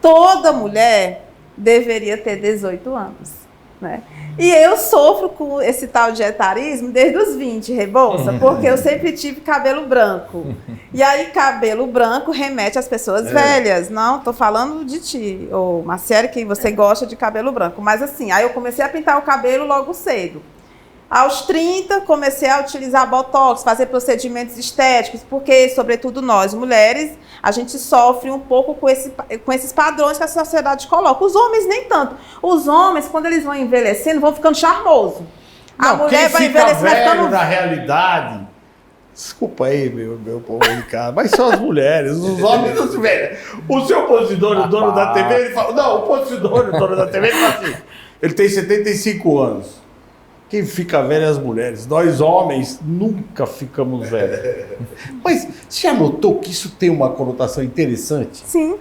toda mulher deveria ter 18 anos, né? E eu sofro com esse tal de etarismo desde os 20, Rebouça, porque eu sempre tive cabelo branco. E aí cabelo branco remete às pessoas velhas. Não, tô falando de ti, ô Marciele, que você gosta de cabelo branco. Mas assim, aí eu comecei a pintar o cabelo logo cedo. Aos 30, comecei a utilizar botox, fazer procedimentos estéticos, porque, sobretudo nós, mulheres, a gente sofre um pouco com esses padrões que a sociedade coloca. Os homens nem tanto. Os homens, quando eles vão envelhecendo, vão ficando charmoso. A mulher vai envelhecendo, vai ficando... na realidade, desculpa aí, meu povo delicado, mas são as mulheres, os homens não se veem. O seu opositor, o dono da TV, ele fala... Não, o opositor, o dono da TV, ele fala assim, ele tem 75 anos. Quem fica velho é as mulheres. Nós, homens, nunca ficamos velhos. Mas você já notou que isso tem uma conotação interessante? Sim.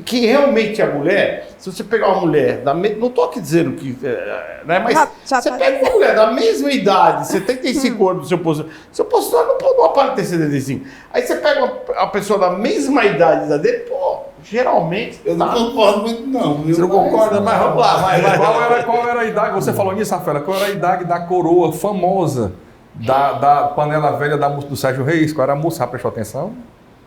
Que realmente a mulher, se você pegar uma mulher, não estou aqui dizendo que... Né, mas você pega uma mulher da mesma idade, 75 anos do seu opositor não aparenta ter 75. Aí você pega uma pessoa da mesma idade da dele, pô, geralmente... Eu não concordo muito, não. Você não concorda? Mas vamos lá. Qual era a idade? Você falou nisso, Rafaela. Qual era a idade da coroa famosa da panela velha do Sérgio Reis? Qual era a moça? Já prestou atenção?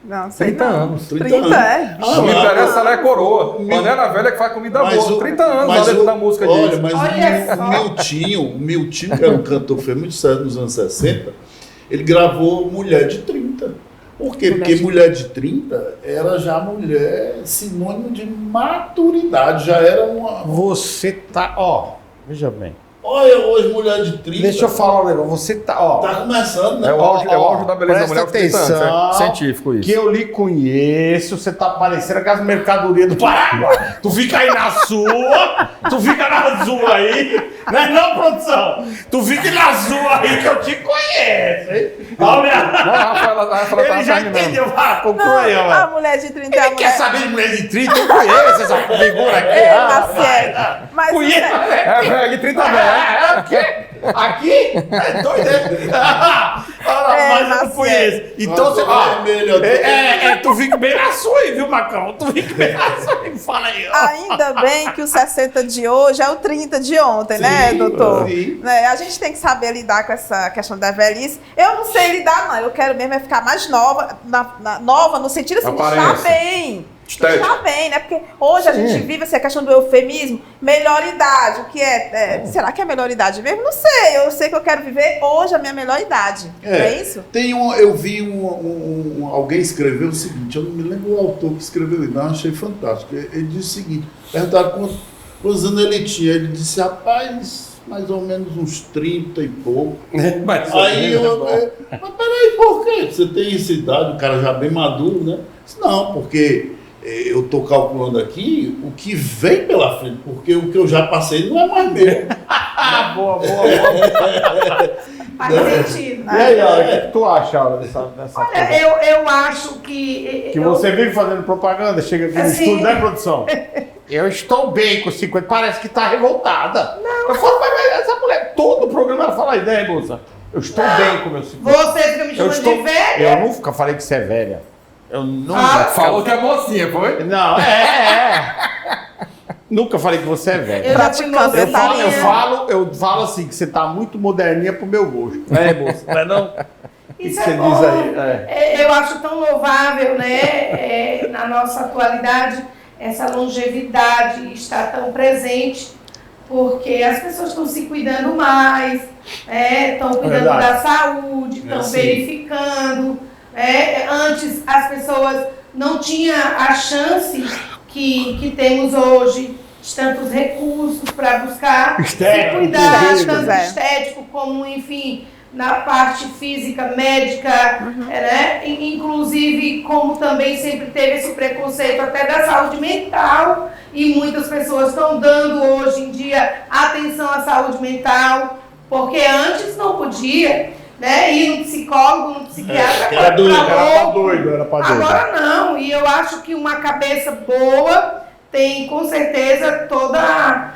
Não, sei 30 não. anos. 30 é. Não me interessa, ela é coroa. Panela velha que faz comida boa. 30 anos a letra da música disso. Olha, mas o Miltinho, que era um cantor que fez muito sucesso nos anos 60, ele gravou Mulher de 30. Por quê? Porque mulher de 30 era já mulher sinônimo de maturidade, já era uma... Você tá... Ó, veja bem. Olha, hoje mulher de 30... Deixa eu falar um negócio. Você tá... Ó, tá começando, né? É o auge da beleza da mulher. Atenção, científico isso. Que eu lhe conheço, você tá parecendo aquelas mercadorias do Paraguai. Tu fica aí na sua aí, né? Não, produção. Tu fica na sua aí que eu te conheço, hein? Ele já entendeu. Conclui aí, a mulher de 30 Ele quer saber de mulher de 30? Eu conheço essa figura aqui. Mas é de 30 velho. Aqui? É doido, mas eu não conheço. Então você vai. Tu fica bem na sua aí, viu, Macão? Tu fica bem na sua aí. Fala aí. Ainda bem que o 60 de hoje é o 30 de ontem, né, doutor? Sim. A gente tem que saber lidar com essa questão da velhice. Eu não sei lidar, não. Eu quero mesmo ficar mais nova, nova no sentido assim, de estar bem. Está bem, né? Porque hoje a gente vive essa questão do eufemismo, melhor idade. O que é? Será que é melhor idade mesmo? Não sei. Eu sei que eu quero viver hoje a minha melhor idade. Não é isso? Eu vi alguém escreveu o seguinte, eu não me lembro o autor que escreveu isso, mas achei fantástico. Ele disse o seguinte, perguntaram quantos anos ele tinha. Ele disse, rapaz, mais ou menos uns 30 e pouco. Aí mas peraí, por quê? Você tem essa idade, o cara já bem maduro, né? Disse, não, porque... eu estou calculando aqui o que vem pela frente, porque o que eu já passei não é mais meu. Boa. Faz sentido. E aí, Aura, o que tu acha, Aura, dessa Olha, eu acho que... você vive fazendo propaganda, chega aqui no estúdio, né, produção? Eu estou bem com 50, parece que tá revoltada. Não. Eu falo, mas essa mulher, todo o programa ela fala, né, moça? Eu estou bem com meus 50. Você fica me chamando de velha? Eu nunca falei que você é velha. Eu nunca... falou que é mocinha, foi? Não, Nunca falei que você é velha. Eu falo assim, que você tá muito moderninha pro meu gosto. Moça? Não é não? Isso é bom. Eu acho tão louvável, né? Na nossa atualidade, essa longevidade está tão presente, porque as pessoas estão se cuidando mais, estão cuidando da saúde, estão verificando. Antes as pessoas não tinham a chance que temos hoje, de tantos recursos para buscar se cuidar, tanto estético como, enfim, na parte física, médica, né? Inclusive, como também sempre teve esse preconceito até da saúde mental, e muitas pessoas estão dando hoje em dia atenção à saúde mental, porque antes não podia, né, ir no psicólogo, no psiquiatra, era doido. Agora não, e eu acho que uma cabeça boa tem, com certeza, toda a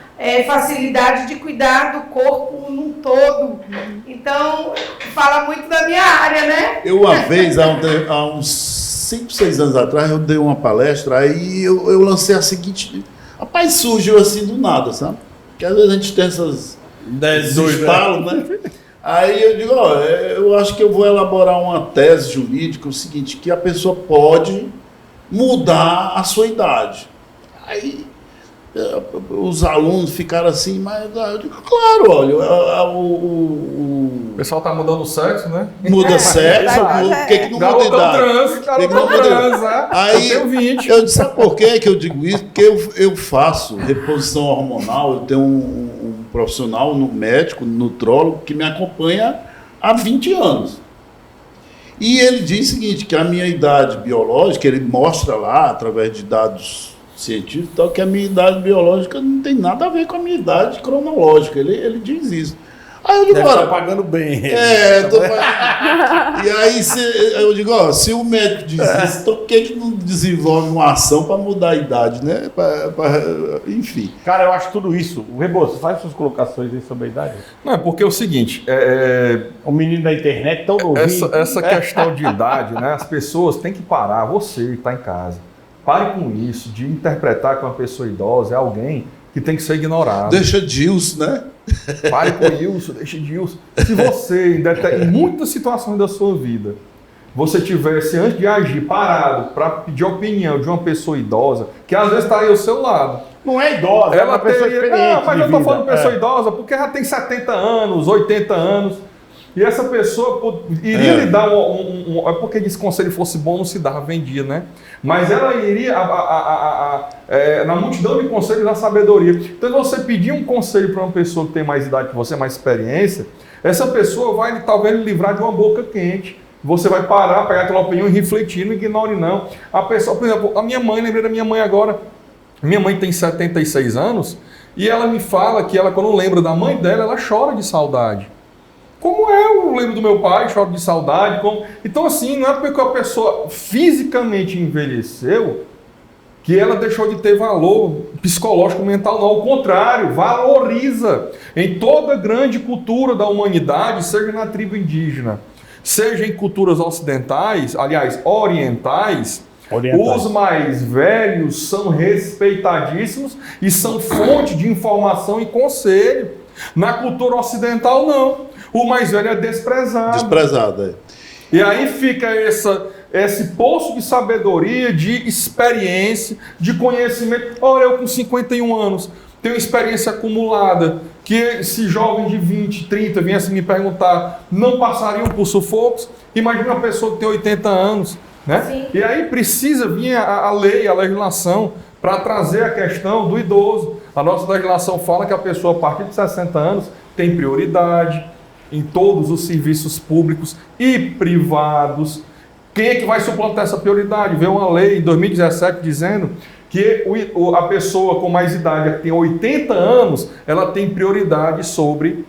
facilidade de cuidar do corpo num todo. Então, fala muito da minha área, né? Eu, uma vez, há uns 5, 6 anos atrás, eu dei uma palestra, aí eu lancei a seguinte... Rapaz, surgiu assim do nada, sabe? Porque às vezes a gente tem esses estalos, né? Aí eu digo, eu acho que eu vou elaborar uma tese jurídica, o seguinte, que a pessoa pode mudar a sua idade. Aí os alunos ficaram assim, mas eu digo, claro, olha, o pessoal tá mudando o sexo, né? Muda sexo, por que não muda idade? Aí eu disse, sabe por que eu digo isso? Porque eu faço reposição hormonal, eu tenho um profissional, um médico, nutrólogo, que me acompanha há 20 anos. E ele diz o seguinte, que a minha idade biológica, ele mostra lá, através de dados científicos, tal, que a minha idade biológica não tem nada a ver com a minha idade cronológica. Ele diz isso. Aí eu digo, tá pagando bem. Tô pagando. E aí eu digo, se o médico diz isso, então por que não desenvolve uma ação para mudar a idade, né? Enfim. Cara, eu acho tudo isso. O Rebouças, faz suas colocações aí sobre a idade. Não, porque é o seguinte... O menino da internet tão novinho. Essa questão de idade, né? As pessoas têm que parar. Você que está em casa. Pare com isso, de interpretar que uma pessoa idosa é alguém que tem que ser ignorado. Deixa Dilson, né? Pare com isso, deixa Dilson. Se você, em muitas situações da sua vida, você tivesse, antes de agir, parado para pedir a opinião de uma pessoa idosa, que às vezes está aí ao seu lado. Não é idosa, é uma pessoa experiente. Não, mas eu estou falando pessoa idosa porque já tem 70 anos, 80 anos. E essa pessoa iria lhe dar é porque se conselho fosse bom não se dava, vendia, né? Mas ela iria, na multidão de conselhos da sabedoria. Então, você pedir um conselho para uma pessoa que tem mais idade que você, mais experiência, essa pessoa vai talvez lhe livrar de uma boca quente. Você vai parar, pegar aquela opinião e refletir, não ignore não. A pessoa, por exemplo, a minha mãe, lembrei da minha mãe agora. Minha mãe tem 76 anos e ela me fala que ela, quando lembra da mãe dela, ela chora de saudade. Como eu lembro do meu pai, choro de saudade. Então, assim, não é porque a pessoa fisicamente envelheceu que ela deixou de ter valor psicológico, mental, não. Ao contrário, valoriza. Em toda grande cultura da humanidade, seja na tribo indígena, seja em culturas ocidentais, aliás, orientais, os mais velhos são respeitadíssimos e são fonte de informação e conselho. Na cultura ocidental, não. O mais velho é desprezado. Desprezado, E aí fica esse poço de sabedoria, de experiência, de conhecimento. Olha, eu com 51 anos tenho experiência acumulada, que se jovens de 20, 30 viessem me perguntar, não passariam por sufocos? Imagina uma pessoa que tem 80 anos, né? Sim. E aí precisa vir a lei, a legislação, para trazer a questão do idoso. A nossa legislação fala que a pessoa a partir de 60 anos tem prioridade em todos os serviços públicos e privados. Quem é que vai suplantar essa prioridade? Veio uma lei em 2017 dizendo que a pessoa com mais idade, que tem 80 anos, ela tem prioridade sobre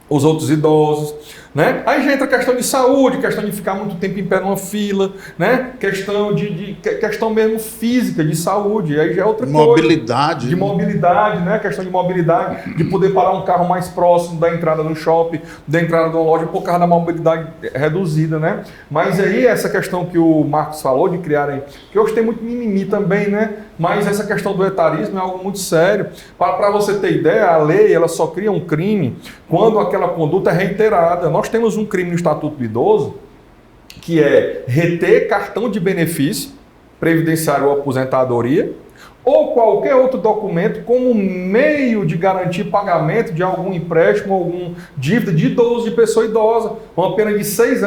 os outros idosos, né? Aí já entra a questão de saúde, questão de ficar muito tempo em pé numa fila, né? Questão mesmo física, de saúde, aí já é outra mobilidade, coisa. De mobilidade, né? Questão de mobilidade, de poder parar um carro mais próximo da entrada do shopping, da entrada de uma loja, por causa da mobilidade reduzida, né? Mas aí essa questão que o Marcos falou de criarem, que hoje tem muito mimimi também, né? Mas essa questão do etarismo é algo muito sério. Para você ter ideia, a lei ela só cria um crime quando aquela conduta é reiterada. Nós temos um crime no Estatuto do Idoso, que é reter cartão de benefício, previdenciário ou aposentadoria, ou qualquer outro documento como meio de garantir pagamento de algum empréstimo, algum dívida de idoso, de pessoa idosa. Uma pena de 6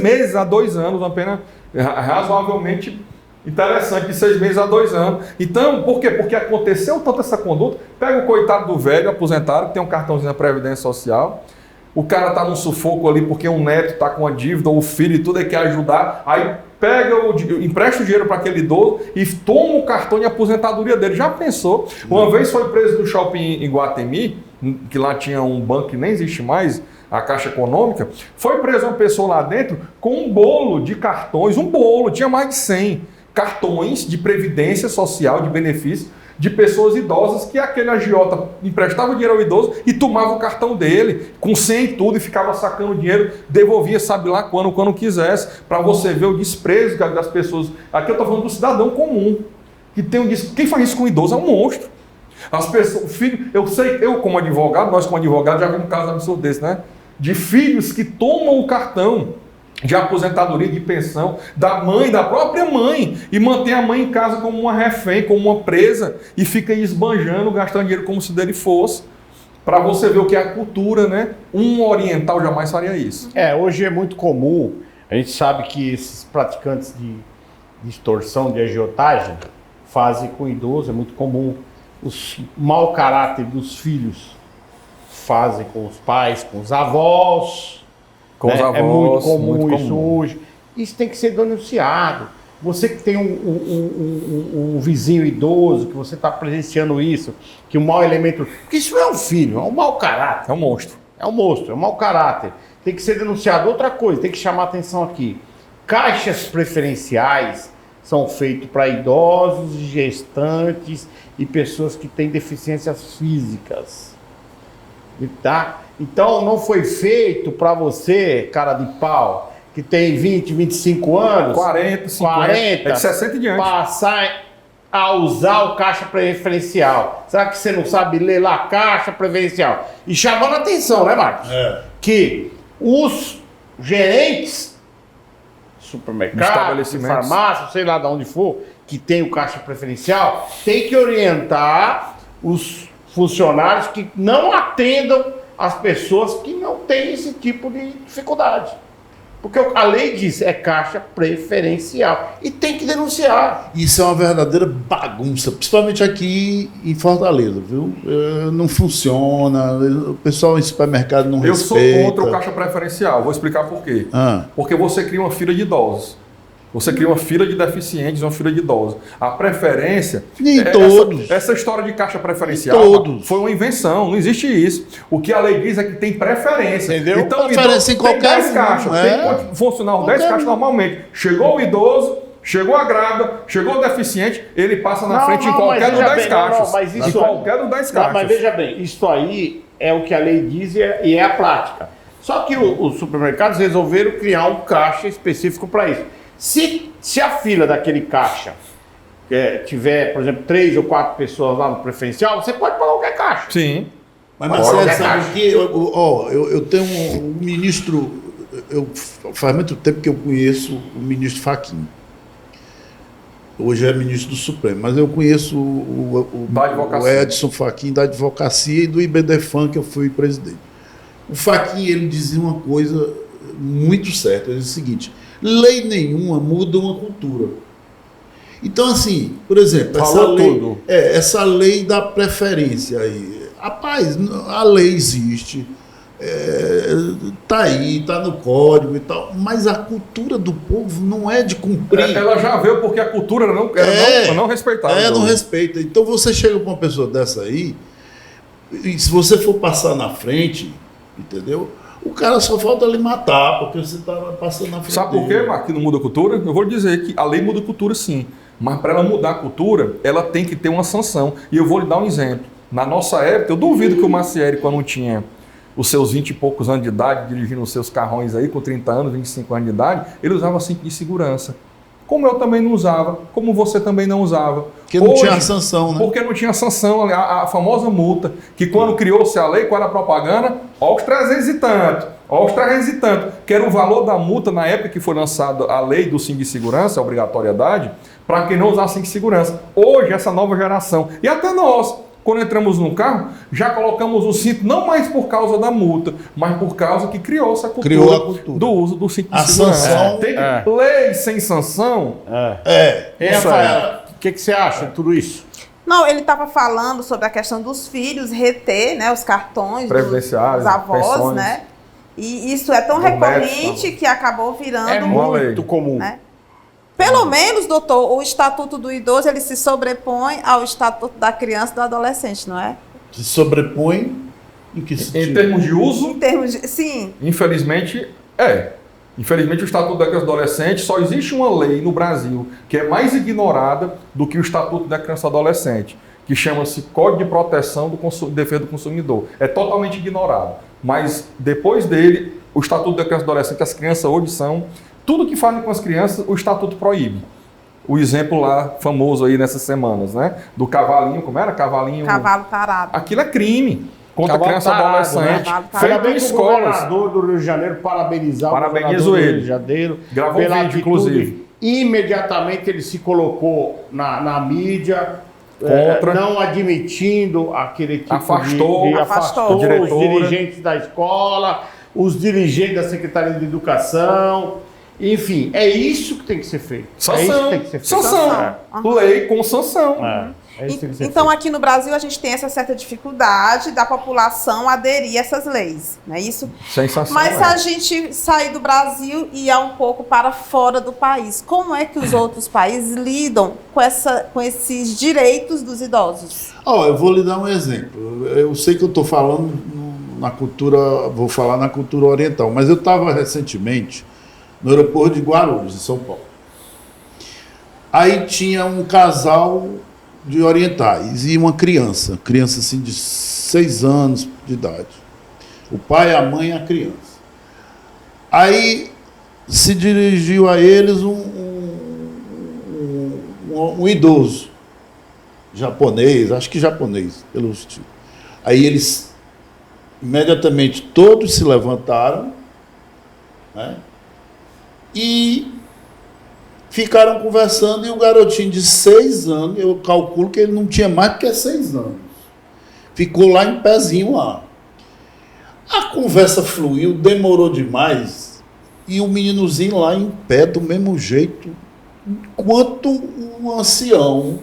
meses a 2 anos, uma pena razoavelmente interessante, de 6 meses a 2 anos. Então, por quê? Porque aconteceu tanto essa conduta. Pega o coitado do velho aposentado, que tem um cartãozinho na Previdência Social. O cara está num sufoco ali porque um neto está com uma dívida, ou o filho e tudo, ele quer ajudar. Aí empresta o dinheiro para aquele idoso e toma o cartão de aposentadoria dele. Já pensou? Uma vez foi preso no shopping em Guatemi, que lá tinha um banco que nem existe mais, a Caixa Econômica. Foi preso uma pessoa lá dentro com um bolo de cartões, tinha mais de 100. cartões de previdência social, de benefício, de pessoas idosas que aquele agiota emprestava o dinheiro ao idoso e tomava o cartão dele, com 100 e tudo, e ficava sacando o dinheiro, devolvia sabe lá quando quisesse, para você ver o desprezo das pessoas. Aqui eu estou falando do cidadão comum, que tem um desprezo. Quem faz isso com o idoso é um monstro. As pessoas, o filho, eu como advogado, nós como advogado já vimos um caso absurdo desse, né? De filhos que tomam o cartão de aposentadoria, de pensão, da própria mãe, e mantém a mãe em casa como uma refém, como uma presa, e fica aí esbanjando, gastando dinheiro como se dele fosse, para você ver o que é a cultura, né? Um oriental jamais faria isso. Hoje é muito comum, a gente sabe que esses praticantes de extorsão, de agiotagem, fazem com idoso, é muito comum. Os mau caráter dos filhos fazem com os pais, com os avós. Com os avós, é muito comum isso hoje. Isso tem que ser denunciado. Você que tem um vizinho idoso, que você está presenciando isso, que o mau elemento... Porque isso não é um filho, é um mau caráter. É um monstro. É um monstro, é um mau caráter. Tem que ser denunciado. Outra coisa, tem que chamar atenção aqui. Caixas preferenciais são feitos para idosos, gestantes e pessoas que têm deficiências físicas. Tá? Então não foi feito para você, cara de pau, que tem 20, 25 anos, 40, 50, é de 60 e diante, passar a usar o caixa preferencial. Será que você não sabe ler lá caixa preferencial? E chamando a atenção, né, Marcos? Que os gerentes supermercado, farmácia, sei lá de onde for, que tem o caixa preferencial, tem que orientar os funcionários que não atendam as pessoas que não têm esse tipo de dificuldade. Porque a lei diz, é caixa preferencial. E tem que denunciar. Isso é uma verdadeira bagunça, principalmente aqui em Fortaleza, viu? Não funciona, o pessoal em supermercado não respeita. Eu sou contra o caixa preferencial, vou explicar por quê. Porque você cria uma fila de idosos. Você cria uma fila de deficientes, uma fila de idosos. A preferência... Nem todos. Essa história de caixa preferencial foi uma invenção, não existe isso. O que a lei diz é que tem preferência. Entendeu? Então, preferência em qualquer 10 caixas. Pode funcionar os 10 caixas normalmente. Chegou o idoso, chegou a grávida, chegou o deficiente, ele passa na frente em qualquer dos 10 caixas. Em qualquer dos 10 caixas. Mas veja bem, isso aí é o que a lei diz e é a prática. Só que os supermercados resolveram criar um caixa específico para isso. Se a fila daquele caixa tiver, por exemplo, 3 ou 4 pessoas lá no preferencial, você pode pagar qualquer caixa. Sim. Mas Marcelo, sabe que eu tenho um ministro, faz muito tempo que eu conheço o ministro Fachin. Hoje é ministro do Supremo, mas eu conheço o Edson Fachin da advocacia e do IBDFAN, que eu fui presidente. O Fachin, ele dizia uma coisa muito certa, ele dizia o seguinte: lei nenhuma muda uma cultura. Então, assim, por exemplo, essa lei da preferência aí, rapaz, a lei existe, tá aí, tá no código e tal, mas a cultura do povo não é de cumprir. Ela já veio porque a cultura não respeitava. Não respeita. Então você chega para uma pessoa dessa aí, e se você for passar na frente, entendeu? O cara só falta lhe matar, porque você está passando na frente. Sabe por quê, Marcos, que não muda a cultura? Eu vou dizer que a lei muda a cultura, sim. Mas para ela mudar a cultura, ela tem que ter uma sanção. E eu vou lhe dar um exemplo. Na nossa época, eu duvido que o Macieri, quando tinha os seus 20 e poucos anos de idade, dirigindo os seus carrões aí, com 30 anos, 25 anos de idade, ele usava cinto de segurança. Como eu também não usava, como você também não usava. Porque não tinha sanção, né? Porque não tinha sanção, a famosa multa, que quando criou-se a lei, qual era a propaganda? Ó os 300 e tanto, ó os 300 e tanto, que era o valor da multa na época que foi lançada a lei do cinto de segurança, a obrigatoriedade, para quem não usar cinto de segurança. Hoje, essa nova geração, e até nós, quando entramos no carro, já colocamos o cinto, não mais por causa da multa, mas por causa que criou-se a cultura do uso do cinto de segurança. Sanção. Lei sem sanção. Rafael, o que você acha de tudo isso? Não, ele estava falando sobre a questão dos filhos reter, né, os cartões dos avós, pensões, né? E isso é tão recorrente que acabou virando muito comum. Né? Pelo menos, doutor, o Estatuto do Idoso, ele se sobrepõe ao Estatuto da Criança e do Adolescente, não é? Se sobrepõe em que sentido? Em termos de uso? Em termos de... Sim. Infelizmente, Infelizmente, o Estatuto da Criança e do Adolescente, só existe uma lei no Brasil que é mais ignorada do que o Estatuto da Criança e do Adolescente, que chama-se Código de Proteção do Defesa do Consumidor. É totalmente ignorado. Mas, depois dele, o Estatuto da Criança e do Adolescente, as crianças hoje são... Tudo que fazem com as crianças, o Estatuto proíbe. O exemplo lá, famoso aí nessas semanas, né? Do cavalinho, como era? Cavalinho... Cavalo tarado. Aquilo é crime contra Cavalo criança e tarado, adolescente. né? Feito em escolas. O governador do Rio de Janeiro parabenizar Parabenizo o governador ele. do Rio de Janeiro Gravou pela vídeo, atitude. inclusive. Imediatamente ele se colocou na mídia, Contra. não admitindo aquele tipo Afastou. afastou a diretora. os dirigentes da escola, os dirigentes da Secretaria de Educação. Enfim, é isso que tem que ser feito. É isso que tem que ser feito. Sanção. Lei com sanção. É isso que tem que ser Então, feito. aqui no Brasil, a gente tem essa certa dificuldade da população aderir a essas leis, não é isso? Sem sanção. Mas se a gente sair do Brasil e ir um pouco para fora do país, como é que os outros países lidam com esses direitos dos idosos? Eu vou lhe dar um exemplo. Eu sei que eu estou falando na cultura, vou falar na cultura oriental, mas eu estava recentemente no aeroporto de Guarulhos, em São Paulo. Aí tinha um casal de orientais e uma criança assim de 6 anos de idade. O pai, a mãe e a criança. Aí se dirigiu a eles um idoso, japonês, acho que japonês, pelo estilo. Aí eles, imediatamente, todos se levantaram, né? E ficaram conversando, e o garotinho de 6 anos, eu calculo que ele não tinha mais do que 6 anos, ficou lá em pezinho lá. A conversa fluiu, demorou demais, e o meninozinho lá em pé, do mesmo jeito, enquanto o ancião,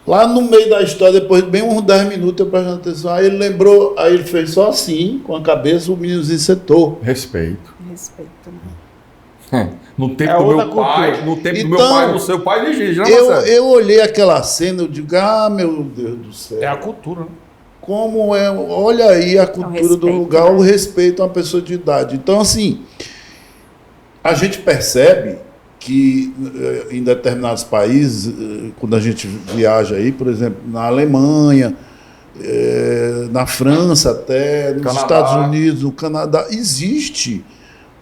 lá no meio da história, depois de bem uns 10 minutos, eu prestando atenção, aí ele lembrou, aí ele fez só assim, com a cabeça, o meninozinho sentou. Respeito. Respeito. No tempo É do outra meu pai, cultura. no tempo do Então, meu pai, no seu pai exige, né, Eu, Marcelo? eu olhei aquela cena, eu digo, meu Deus do céu. É a cultura, né? Como é, olha aí a cultura do respeito, lugar, né? o respeito a uma pessoa de idade. Então, assim, a gente percebe que em determinados países, quando a gente viaja aí, por exemplo, na Alemanha, na França até, nos Canadá. Estados Unidos, no Canadá, existe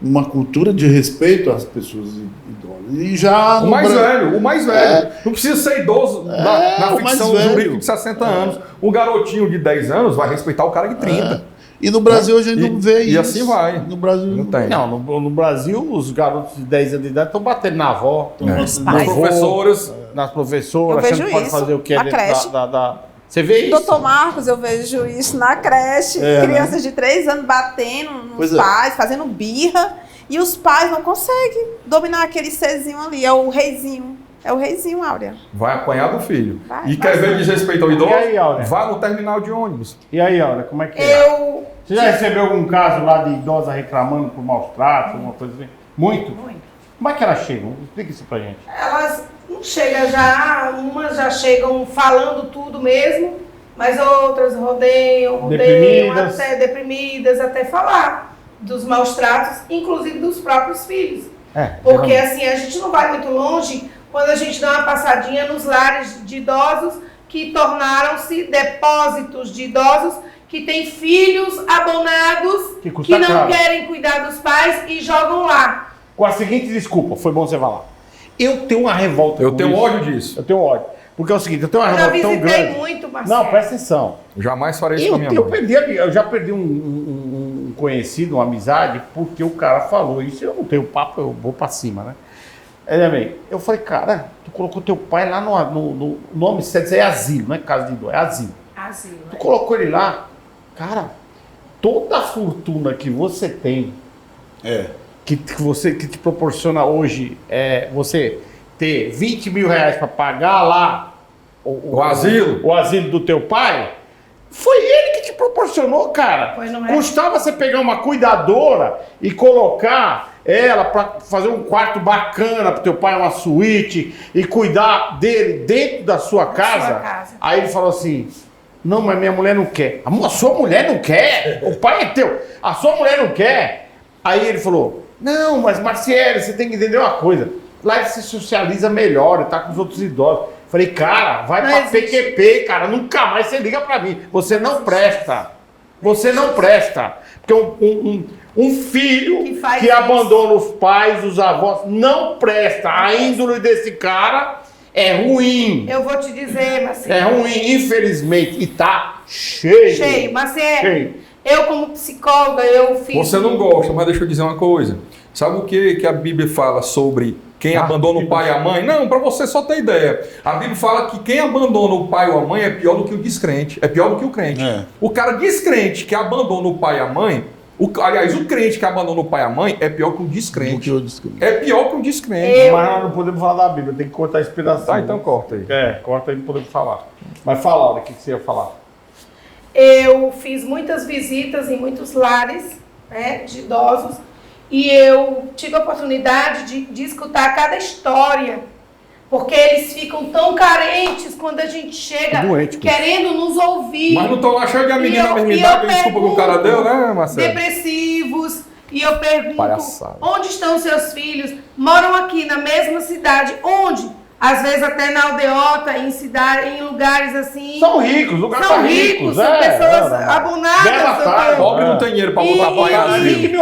uma cultura de respeito às pessoas idosas. E já O no mais Brasil- velho, o mais velho. Não precisa ser idoso na o mais ficção velho. jurídica de 60 anos. Um garotinho de 10 anos vai respeitar o cara de 30. E no Brasil a gente não vê isso. E assim vai. No Brasil Não tem. Não, no Brasil, os garotos de 10 anos de idade estão batendo na avó, estão batendo no Nas avô, professoras. nas professoras, Eu achando que vejo pode isso fazer o que é na dentro creche. Você vê isso? Doutor Marcos, eu vejo isso na creche, crianças de 3 anos batendo nos Pois é. pais, fazendo birra, e os pais não conseguem dominar aquele Czinho ali, é o reizinho. É o reizinho, Áurea. Vai apanhar do filho. Vai, e vai quer ver sim. desrespeito ao idoso? E aí, Áurea? Vá no terminal de ônibus. E aí, olha, como é que é? Eu... Você já recebeu algum caso lá de idosa reclamando por maus tratos, alguma coisa assim? Muito? Muito. Como é que elas chegam? Explica isso pra gente. Elas não chegam já, umas já chegam falando tudo mesmo, mas outras rodeiam Deprimidas. até deprimidas, até falar dos maus tratos, inclusive dos próprios filhos. Porque assim, a gente não vai muito longe quando a gente dá uma passadinha nos lares de idosos que tornaram-se depósitos de idosos que têm filhos abonados Que custa que não caro. querem cuidar dos pais e jogam lá. Com a seguinte desculpa, foi bom você falar. Eu tenho uma revolta Eu com tenho isso. ódio disso. Eu tenho ódio. Porque é o seguinte, eu tenho uma Eu já revolta tão visitei grande. muito, Marcelo. Não, presta atenção. Jamais farei isso com a minha mãe. Eu já perdi um conhecido, uma amizade, porque o cara falou isso. Eu não tenho papo, eu vou pra cima, né? Bem, eu falei, cara, tu colocou teu pai lá no nome certo, é asilo, não é casa de idoso, é asilo. Asilo, Tu colocou ele lá, cara, toda a fortuna que você tem, que te proporciona hoje, você ter 20 mil reais para pagar lá O asilo. o asilo do teu pai, foi ele que te proporcionou, cara. Pois não é? Custava você pegar uma cuidadora e colocar ela para fazer um quarto bacana pro teu pai, uma suíte, e cuidar dele dentro da sua casa. casa. Aí ele falou assim, não, mas minha mulher não quer. A sua mulher não quer? O pai é teu. A sua mulher não quer? Aí ele falou, não, mas Marciele, você tem que entender uma coisa. Lá você socializa melhor, tá com os outros idosos. Falei, cara, vai pra PQP, cara, nunca mais você liga pra mim. Você não presta. Você não presta. Porque um filho que abandona os pais, os avós, não presta. A índole desse cara é ruim. Eu vou te dizer, Marcelo. É ruim, infelizmente. E tá cheio. Cheio. Marcelo, eu como psicóloga, eu fiz... Você não gosta, mas deixa eu dizer uma coisa. Sabe o que a Bíblia fala sobre quem abandona o pai e a mãe? Não, para você só ter ideia. A Bíblia fala que quem abandona o pai ou a mãe é pior do que o descrente. É pior do que o crente. O cara descrente que abandona o pai e a mãe... Aliás, o crente que abandona o pai e a mãe é pior que o descrente. É pior que o descrente. Mas nós não podemos falar da Bíblia, tem que cortar a inspiração. Tá, então corta aí. Corta aí, não podemos falar. Mas fala, Aura, o que você ia falar? Eu fiz muitas visitas em muitos lares, né, de idosos, e eu tive a oportunidade de escutar cada história, porque eles ficam tão carentes quando a gente chega querendo nos ouvir. Mas não estão lá cheios de menina na mesma idade, desculpa que o cara deu, né, Marcelo? Depressivos, e eu pergunto, palhaçada. Onde estão seus filhos? Moram aqui na mesma cidade, onde? Às vezes até na aldeota, em lugares assim... São ricos, lugares são ricos, são pessoas abonadas. Pobre não tem dinheiro para botar para casa. R$20 mil.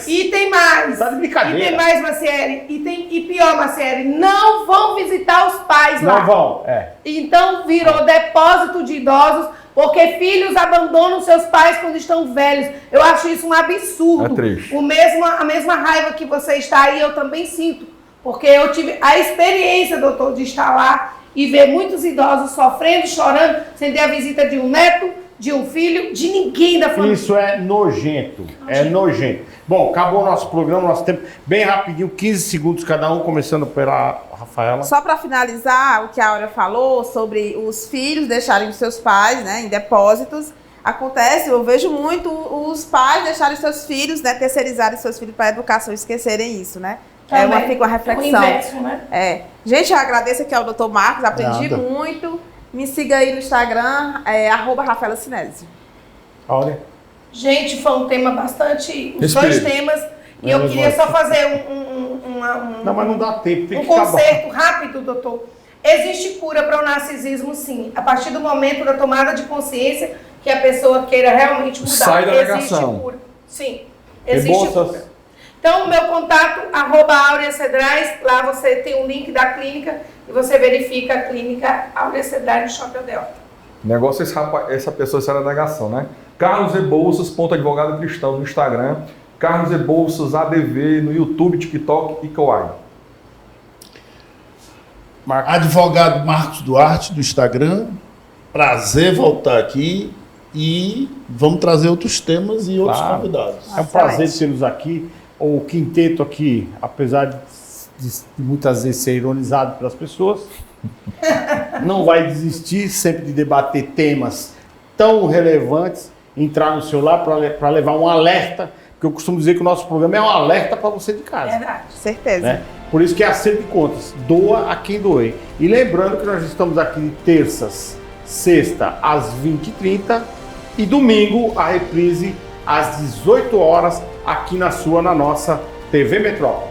E tem mais. Tá de brincadeira. E tem mais, Marciele. E pior, Marciele, não vão visitar os pais lá. Não vão, Então virou depósito de idosos, porque filhos abandonam seus pais quando estão velhos. Eu acho isso um absurdo. É triste. A mesma raiva que você está aí, eu também sinto. Porque eu tive a experiência, doutor, de estar lá e ver muitos idosos sofrendo, chorando, sem ter a visita de um neto, de um filho, de ninguém da família. Isso é nojento. É nojento. Bom, acabou o nosso programa, nosso tempo. Bem rapidinho, 15 segundos cada um, começando pela Rafaela. Só para finalizar o que a Áurea falou sobre os filhos deixarem os seus pais, né, em depósitos. Acontece, eu vejo muito os pais deixarem seus filhos, né, terceirizarem seus filhos para a educação e esquecerem isso, né? Fica uma reflexão. O inverso, né? Gente, eu agradeço aqui ao Dr. Marcos, aprendi muito. Me siga aí no Instagram, @Rafaela Sinésio. Áurea. Gente, foi um tema bastante... Os dois temas. E eu queria só fazer Não, mas não dá tempo. Tem um que acabar. conceito rápido, doutor. Existe cura para o narcisismo, sim. A partir do momento da tomada de consciência que a pessoa queira realmente mudar. Sai da negação. Existe cura. Sim, existe cura. Então, meu contato, @Áurea Cedrais, lá você tem um link da clínica e você verifica a clínica Áurea Cedrais no Shopping Aldeota. O negócio é essa pessoa sai da negação, né? Carlos Rebouças, advogado cristão no Instagram, Carlos Rebouças ADV no YouTube, TikTok e Kawaii. Advogado Marcos Duarte do Instagram, prazer voltar aqui e vamos trazer outros temas e outros convidados. É um prazer tê-los aqui. O quinteto aqui, apesar de muitas vezes ser ironizado pelas pessoas, não vai desistir sempre de debater temas tão relevantes, entrar no celular para levar um alerta, porque eu costumo dizer que o nosso programa é um alerta para você de casa. Verdade. Certeza. Né? Por isso que é acerto de contas, doa a quem doer. E lembrando que nós estamos aqui de terças, sexta às 20h30 e domingo a reprise às 18 horas aqui na nossa TV Metrópole.